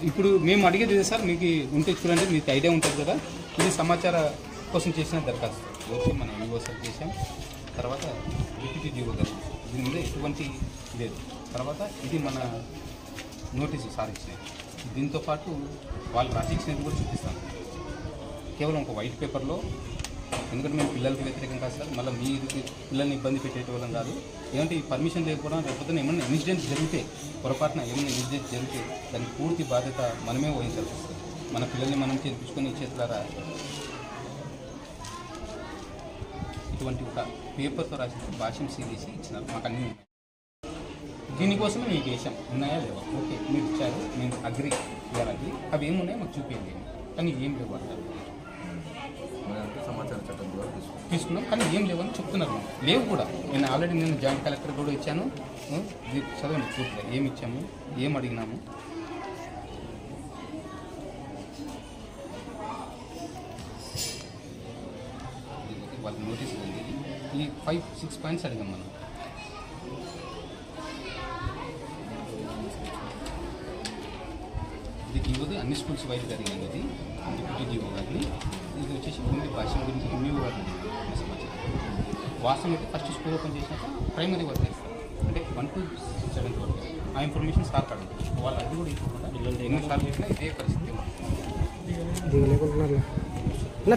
ఇప్పుడు మేము అడిగేది సార్, మీకు ఉంటే చూడండి, మీకు ఐడియా ఉంటుంది కదా. ఇది సమాచార కోసం చేసిన దరఖాస్తు వచ్చి మనం ఎంఈఓ సార్ చేసాం. తర్వాత డిప్యూటీ డిఓ గారు దీని మీద ఎటువంటి లేదు. తర్వాత ఇది మన నోటీసు సార్ ఇచ్చినది. దీంతో పాటు వాళ్ళు రాసిచ్చినది కూడా చూపిస్తాను. కేవలం ఒక వైట్ పేపర్లో, ఎందుకంటే మేము పిల్లలకి వ్యతిరేకం కాదు సార్, మళ్ళీ మీరు పిల్లల్ని ఇబ్బంది పెట్టేటోళ్ళం కాదు. ఏమంటే ఈ పర్మిషన్ లేకపోవడం లేకపోతే ఏమన్నా ఇన్సిడెంట్స్ జరిగితే, పొరపాటున ఏమైనా ఇన్సిడెంట్స్ జరిగితే దానికి పూర్తి బాధ్యత మనమే వహించాల్సి వస్తుంది. మన పిల్లల్ని మనం చేర్పించుకొని చేతులారా ఇటువంటి ఒక పేపర్తో రాసి భాష్యం సీదేసి ఇచ్చినారు. మాకు అన్నీ ఉన్నాయి. దీనికోసమే మీకు చేసాం, ఉన్నాయా లేవా, ఓకే మీరు ఇచ్చారు, మేము అగ్రి అగ్రి, అవి ఏమున్నాయో మాకు చూపించండి. కానీ ఏం లేవు అంటారు. సమాచార చట్టం ద్వారా తీసుకున్నాం కానీ ఏం లేవని చెప్తున్నారు. లేవు కూడా. నేను ఆల్రెడీ నేను జాయింట్ కలెక్టర్ కూడా ఇచ్చాను. చదవండి పూర్తిగా ఏమి ఇచ్చాము, ఏం అడిగినాము. వాళ్ళకి నోటీస్ ఉంది. ఈ 5-6 పాయింట్స్ అడిగాం మనం. ఇది డిఓది అన్ని స్కూల్స్ వైజ్ జరిగింది. ఇది డిప్యూటీ డిఓ గారిని, ఇది వచ్చేసి ఓన్లీ భాషల గురించి ఎంఈఓ గారిని సమాచారం. వాస్తవం అయితే ఫస్ట్ స్కూల్ ఓపెన్ చేసినాక ప్రైమరీ వర్క్ చేస్తారు, అంటే 1 to 7th వరకు. ఆ ఇన్ఫర్మేషన్ సార్ కాదు, వాళ్ళు అది కూడా ఇవ్వకుండా ఎన్నో సార్లు చేసినా ఇదే పరిస్థితి.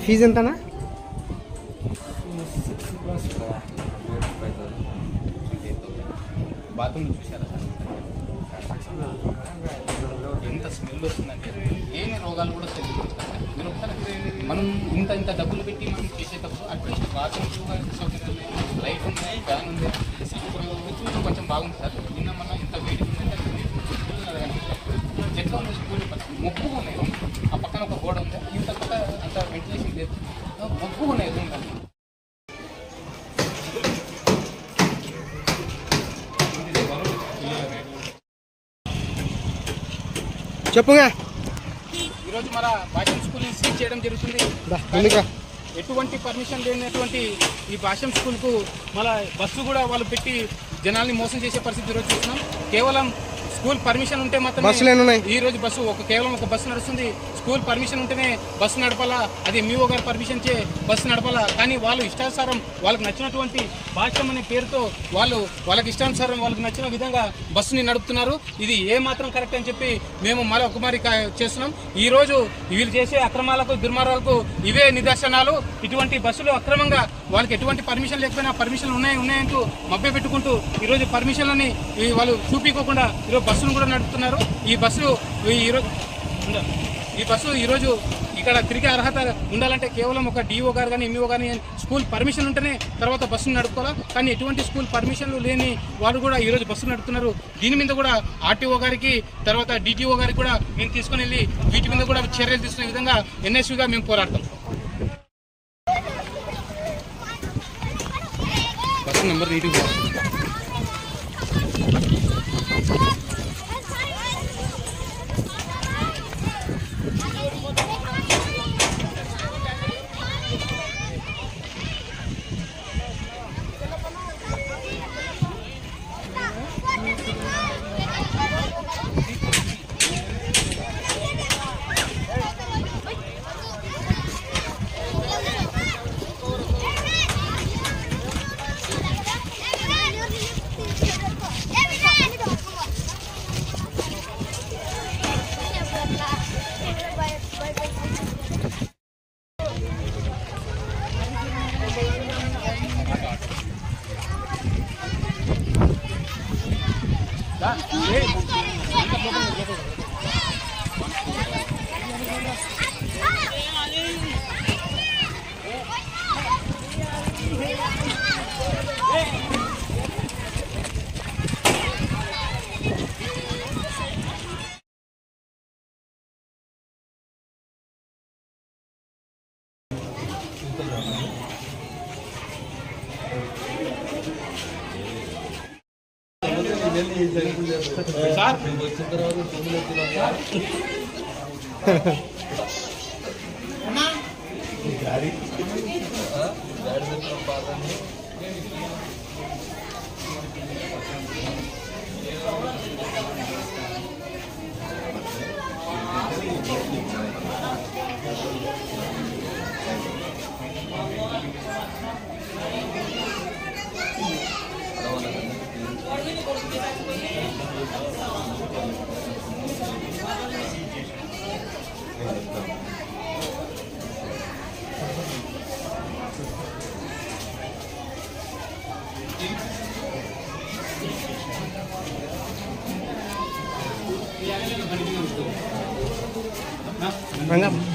ఫీజు ఎంతనా? బాత్రూమ్లో చూసారా సార్ ఎంత స్మెల్ వస్తుందంటే ఏమి రోగాలు కూడా తెలియదు. మీరు ఒకసారి మనం ఇంత డబ్బులు పెట్టి మనం చేసేటప్పుడు అట్లీస్ట్ బాత్రూమ్ లైట్ ఉంది, ఫ్యాన్ ఉంది, చూసి కొంచెం బాగుంది సార్. నిన్న మన ఇంత వేడి ఉందంటే ఎట్లా ఉంది స్కూల్ మొక్కుగా ఉన్నాయి. ఆ పక్కన ఒక గోడ ఉంది, ఇంత పక్క మబ్బుగా ఉన్నాయి రూమ్ చెప్పుగా ఈరోజు మన భాషం స్కూల్ సీజ్ చేయడం జరుగుతుంది. ఎటువంటి పర్మిషన్ లేనటువంటి ఈ భాషం స్కూల్కు మళ్ళీ బస్సు కూడా వాళ్ళు పెట్టి జనాల్ని మోసం చేసే పరిస్థితి ఈరోజు చూస్తున్నాం. కేవలం స్కూల్ పర్మిషన్ ఉంటే మాత్రం ఈ రోజు బస్సు కేవలం ఒక బస్సు నడుస్తుంది. స్కూల్ పర్మిషన్ ఉంటేనే బస్సు నడపాలా, అది ఎంఈఓ గారు పర్మిషన్ చే బస్సు నడపాలా. కానీ వాళ్ళు ఇష్టానుసారం వాళ్ళకి నచ్చినటువంటి భాష్యం అనే పేరుతో వాళ్ళకి ఇష్టానుసారం వాళ్ళకి నచ్చిన విధంగా బస్సుని నడుపుతున్నారు. ఇది ఏ మాత్రం కరెక్ట్ అని చెప్పి మేము మరొకమారి చేస్తున్నాం. ఈ రోజు వీళ్ళు చేసే అక్రమాలకు దుర్మార్గాలకు ఇవే నిదర్శనాలు. ఇటువంటి బస్సులు అక్రమంగా వాళ్ళకి ఎటువంటి పర్మిషన్ లేకపోయినా పర్మిషన్లు ఉన్నాయంటూ మభ్య పెట్టుకుంటూ ఈరోజు పర్మిషన్లని వాళ్ళు చూపించకుండా ఈరోజు బస్సును కూడా నడుపుతున్నారు. ఈ బస్సు ఈరోజు ఇక్కడ తిరిగే అర్హత ఉండాలంటే కేవలం ఒక డిఓ గారు కానీ ఎంఈఓ కానీ స్కూల్ పర్మిషన్ ఉంటేనే తర్వాత బస్సును నడుపుకోవాలి. కానీ ఎటువంటి స్కూల్ పర్మిషన్లు లేని వాళ్ళు కూడా ఈరోజు బస్సులు నడుపుతున్నారు. దీని మీద కూడా ఆర్టీఓ గారికి తర్వాత డిటిఓ గారికి కూడా మేము తీసుకుని వెళ్ళి వీటి మీద కూడా చర్యలు తీసుకునే విధంగా ఎన్ఎస్యూగా మేము పోరాడతాం. బస్సు నెంబర్ 82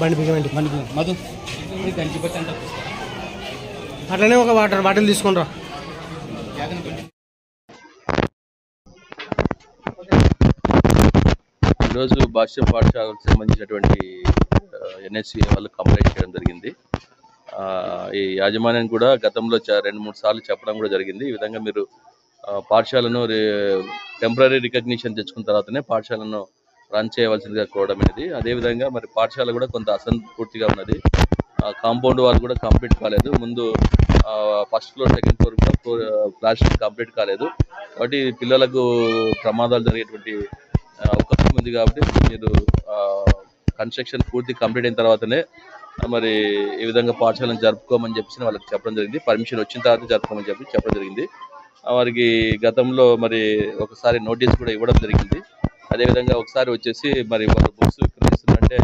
బండి బిగమండి మధు గంజి పట్టి అంట అట్లనే ఒక వాటర్ బాటిల్ తీసుకుంటా. ఈరోజు భాష్యం పాఠశాలకు సంబంధించినటువంటి ఎన్ఎస్సి వాళ్ళు కంప్లైంట్ చేయడం జరిగింది. ఈ యాజమాన్యం కూడా గతంలో 2-3 సార్లు చెప్పడం కూడా జరిగింది. ఈ విధంగా మీరు పాఠశాలను టెంపరీ రికగ్నిషన్ తెచ్చుకున్న తర్వాతనే పాఠశాలను రన్ చేయవలసిందిగా కోవడం అనేది. అదేవిధంగా మరి పాఠశాల కూడా కొంత అసంపూర్తిగా ఉన్నది. కాంపౌండ్ వాళ్ళు కూడా కంప్లీట్ కాలేదు. ముందు ఫస్ట్ ఫ్లోర్ సెకండ్ ఫ్లోర్ కూడా ప్లాస్టిక్ కంప్లీట్ కాలేదు. కాబట్టి పిల్లలకు ప్రమాదాలు జరిగేటువంటి అవకాశం ఉంది. కాబట్టి మీరు కన్స్ట్రక్షన్ పూర్తి కంప్లీట్ అయిన తర్వాతనే మరి ఈ విధంగా పాఠశాలను జరుపుకోమని చెప్పి వాళ్ళకి చెప్పడం జరిగింది. పర్మిషన్ వచ్చిన తర్వాత జరుపుకోమని చెప్పడం జరిగింది. వారికి గతంలో మరి ఒకసారి నోటీస్ కూడా ఇవ్వడం జరిగింది. అదేవిధంగా ఒకసారి వచ్చేసి మరి వాళ్ళు బుక్స్ విక్రయిస్తుందంటే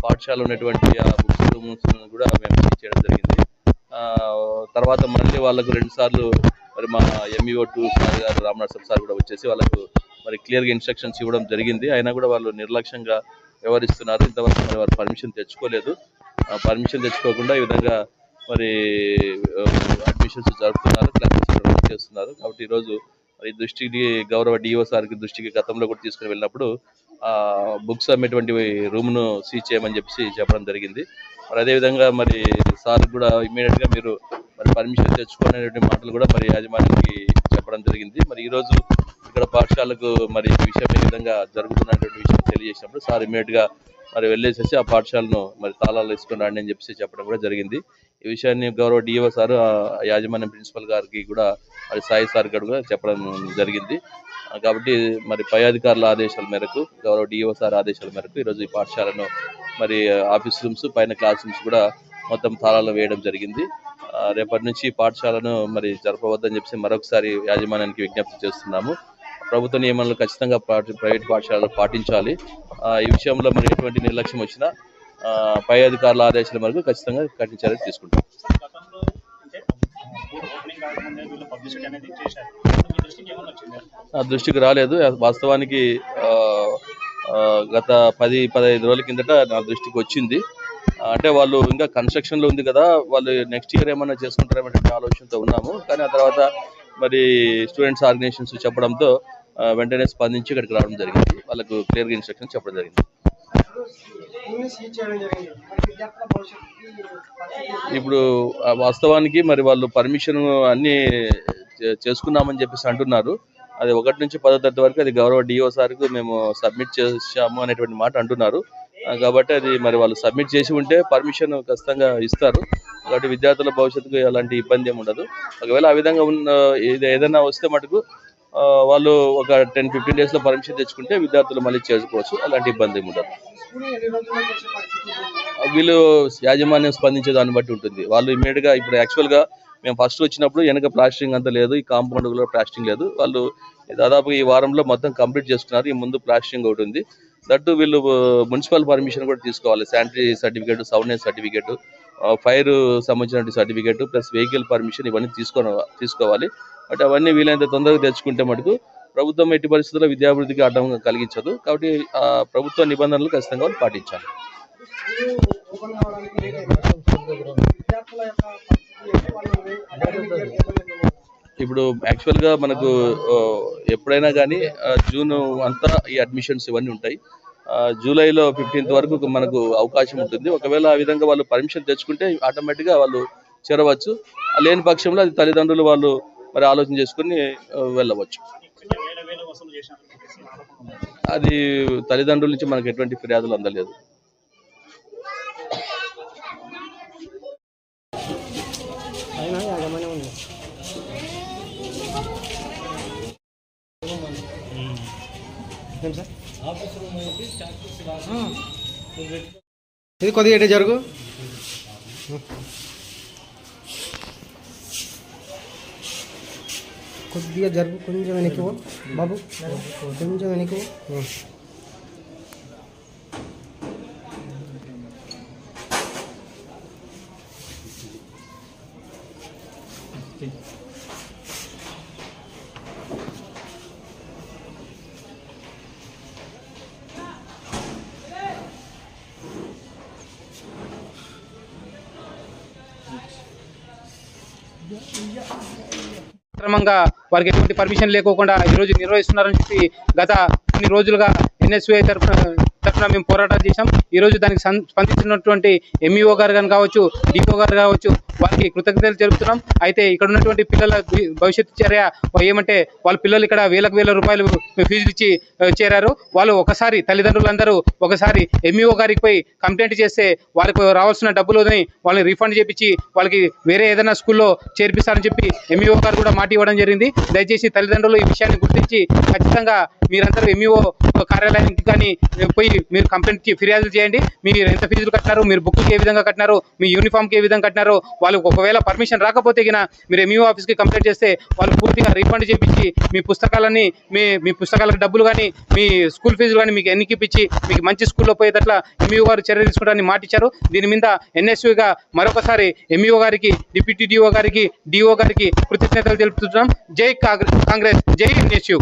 పాఠశాల ఉన్నటువంటి ఆ బుక్స్ రూమ్స్ కూడా మేము చేయడం జరిగింది. తర్వాత మళ్ళీ వాళ్ళకు 2 సార్లు మరి మా ఎంఈఓ2 సార్ గారు రామనరసింహ సార్ కూడా వచ్చేసి వాళ్ళకు మరి క్లియర్గా ఇన్స్ట్రక్షన్స్ ఇవ్వడం జరిగింది. అయినా కూడా వాళ్ళు నిర్లక్ష్యంగా వ్యవహరిస్తున్నారు. ఇంతవరకు మరి వారు పర్మిషన్ తెచ్చుకోలేదు. పర్మిషన్ తెచ్చుకోకుండా ఈ విధంగా మరి అడ్మిషన్స్ జరుపుతున్నారు, క్లాసెస్ రన్ చేస్తున్నారు. కాబట్టి ఈరోజు మరి దృష్టికి గౌరవ డిఓ సార్కి దృష్టికి గతంలో కూడా తీసుకుని వెళ్ళినప్పుడు బుక్స్ అమ్మేటువంటి రూమ్ను సీజ్ చేయమని చెప్పడం జరిగింది. మరి అదేవిధంగా మరి సార్ కూడా ఇమీడియట్గా మీరు మరి పర్మిషన్ తెచ్చుకునేటువంటి మాటలు కూడా మరి యాజమాన్యానికి చెప్పడం జరిగింది. మరి ఈరోజు ఇక్కడ పాఠశాలకు మరి ఈ విషయం ఏ విధంగా జరుగుతున్నటువంటి విషయం తెలియజేసినప్పుడు సార్ ఇమీడియట్గా మరి వెళ్ళేసేసి ఆ పాఠశాలను మరి తాళాలు వేసుకుని రండి అని చెప్పేసి చెప్పడం కూడా జరిగింది. ఈ విషయాన్ని గౌరవ డిఓ సార్ యాజమాన్యం ప్రిన్సిపల్ గారికి కూడా మరి సాయి సార్ గారు కూడా చెప్పడం జరిగింది. కాబట్టి మరి పై అధికారుల ఆదేశాల మేరకు గౌరవ డిఓ సార్ ఆదేశాల మేరకు ఈరోజు ఈ పాఠశాలను మరి ఆఫీస్ రూమ్స్ పైన క్లాస్ రూమ్స్ కూడా మొత్తం తాళాలు వేయడం జరిగింది. రేపటి నుంచి పాఠశాలను మరి జరపవద్దని చెప్పి మరొకసారి యాజమాన్యానికి విజ్ఞప్తి చేస్తున్నాము. ప్రభుత్వ నియమాలను ఖచ్చితంగా ప్రైవేట్ పాఠశాలలు పాటించాలి. ఈ విషయంలో మరి ఎటువంటి నిర్లక్ష్యం వచ్చినా పై అధికారుల ఆదేశాల మేరకు ఖచ్చితంగా కఠిన చర్యలు తీసుకుంటాం. దృష్టికి రాలేదు. వాస్తవానికి గత 10-15 రోజుల కిందట నా దృష్టికి వచ్చింది. అంటే వాళ్ళు ఇంకా కన్స్ట్రక్షన్లో ఉంది కదా, వాళ్ళు నెక్స్ట్ ఇయర్ ఏమన్నా చేసుకుంటారేమనే ఆలోచనతో ఉన్నాము. కానీ ఆ తర్వాత మరి స్టూడెంట్స్ ఆర్గనైజేషన్స్ చెప్పడంతో వెంటనే స్పందించి ఇక్కడికి రావడం జరిగింది. వాళ్ళకు క్లియర్గా ఇన్స్ట్రక్షన్ చెప్పడం జరిగింది. ఇప్పుడు వాస్తవానికి మరి వాళ్ళు పర్మిషన్ అన్నీ చేసుకున్నామని చెప్పేసి అంటున్నారు. అది 1 నుంచి 10వ తరగతి వరకు అది గౌరవ డిఓ సార్కు మేము సబ్మిట్ చేసాము అనేటువంటి మాట అంటున్నారు. కాబట్టి అది మరి వాళ్ళు సబ్మిట్ చేసి ఉంటే పర్మిషన్ ఖచ్చితంగా ఇస్తారు. కాబట్టి విద్యార్థుల భవిష్యత్తుకు ఎలాంటి ఇబ్బంది ఏమి ఉండదు. ఒకవేళ ఆ విధంగా ఏదైనా వస్తే మటుకు వాళ్ళు ఒక 10-15 డేస్లో పర్మిషన్ తెచ్చుకుంటే విద్యార్థులు మళ్ళీ చేసుకోవచ్చు. అలాంటి ఇబ్బంది ఏమి ఉండదు. వీళ్ళు యాజమాన్యం స్పందించే దాన్ని బట్టి ఉంటుంది. వాళ్ళు ఇమ్మీడియట్గా ఇప్పుడు యాక్చువల్గా మేము ఫస్ట్ వచ్చినప్పుడు వెనక ప్లాస్టరింగ్ అంతా లేదు, ఈ కాంపౌండ్ కూడా ప్లాస్టరింగ్ లేదు. వాళ్ళు దాదాపు ఈ వారంలో మొత్తం కంప్లీట్ చేసుకున్నారు. ఈ ముందు ప్లాస్టరింగ్ ఒకటి ఉంది. దట్టు వీళ్ళు మున్సిపల్ పర్మిషన్ కూడా తీసుకోవాలి. Sanitary certificate, soundness certificate, fire సంబంధించిన సర్టిఫికేట్ ప్లస్ వెహికల్ పర్మిషన్ ఇవన్నీ తీసుకోవాలి. బట్ అవన్నీ వీలైనంత తొందరగా తెచ్చుకుంటే మటుకు ప్రభుత్వం ఎట్టి పరిస్థితుల్లో విద్యాభివృద్ధికి ఆటంకం కలిగించదు. కాబట్టి ఆ ప్రభుత్వ నిబంధనలు ఖచ్చితంగా వాళ్ళు పాటించాలి. ఇప్పుడు యాక్చువల్గా మనకు ఎప్పుడైనా కానీ జూన్ అంతా ఈ అడ్మిషన్స్ ఇవన్నీ ఉంటాయి. జూలైలో 15th వరకు మనకు అవకాశం ఉంటుంది. ఒకవేళ ఆ విధంగా వాళ్ళు పర్మిషన్ తెచ్చుకుంటే ఆటోమేటిక్గా వాళ్ళు చేరవచ్చు. లేని పక్షంలో అది తల్లిదండ్రులు వాళ్ళు మరి ఆలోచన చేసుకుని వెళ్ళవచ్చు. అది తల్లిదండ్రుల నుంచి మనకు ఎటువంటి ఫిర్యాదులు అందలేదు. ఇది కొద్దిగా ఇటే జరుగు. కొద్దిగా జరుగు, కొంచెం వెనక్కి బాబు, కొంచెం వెనక్కి. క్రమంగా వారికి ఎటువంటి పర్మిషన్ లేకోకుండా ఈరోజు నిర్వహిస్తున్నారని చెప్పి గత కొన్ని రోజులుగా ఎన్ఎస్యుఐ తరఫున మేము పోరాటాలు చేశాం. ఈరోజు దానికి స్పందించినటువంటి ఎంఈఓ గారు కానీ కావచ్చు, డిఓ గారు కావచ్చు, వారికి కృతజ్ఞతలు తెలుపుతున్నాం. అయితే ఇక్కడ ఉన్నటువంటి పిల్లల భవిష్యత్తు చర్య ఏమంటే వాళ్ళ పిల్లలు ఇక్కడ వేల రూపాయలు ఫీజులు ఇచ్చి చేరారు. వాళ్ళు ఒకసారి తల్లిదండ్రులందరూ ఒకసారి ఎంఈఓ గారికి పోయి కంప్లైంట్ చేస్తే వాళ్ళకు రావాల్సిన డబ్బులని వాళ్ళని రీఫండ్ చేపించి వాళ్ళకి వేరే ఏదైనా స్కూల్లో చేర్పిస్తారని చెప్పి ఎంఈఓ గారు కూడా మాట ఇవ్వడం జరిగింది. దయచేసి తల్లిదండ్రులు ఈ విషయాన్ని గుర్తించి ఖచ్చితంగా మీరందరూ ఎంఈఓ కార్యాలయానికి కానీ పోయి మీరు కంప్లైంట్కి ఫిర్యాదులు చేయండి. మీరు ఎంత ఫీజులు కట్టినారు, మీరు బుక్కి ఏ విధంగా కట్టినారు, మీ యూనిఫామ్కి ఏ విధంగా కట్టినారు, వాళ్ళకి ఒకవేళ పర్మిషన్ రాకపోతే గిన మీరు ఎంఈఓ ఆఫీస్కి కంప్లైంట్ చేస్తే వాళ్ళు పూర్తిగా రీఫండ్ చేయించి మీ పుస్తకాలన్నీ మీ పుస్తకాలకు డబ్బులు కానీ మీ స్కూల్ ఫీజులు కానీ మీకు ఎన్నికిపించి మీకు మంచి స్కూల్లో పోయేటట్లా ఎంఈఓ గారు చర్య తీసుకుంటారని మాట ఇచ్చారు. దీని మీద ఎన్ఎస్యుగా మరొకసారి ఎంఈఓ గారికి, డిప్యూటీ డిఓ గారికి, డిఓ గారికి కృతజ్ఞతలు తెలుపుతున్నాం. జై కాంగ్రెస్, జై ఎన్ఎస్యు.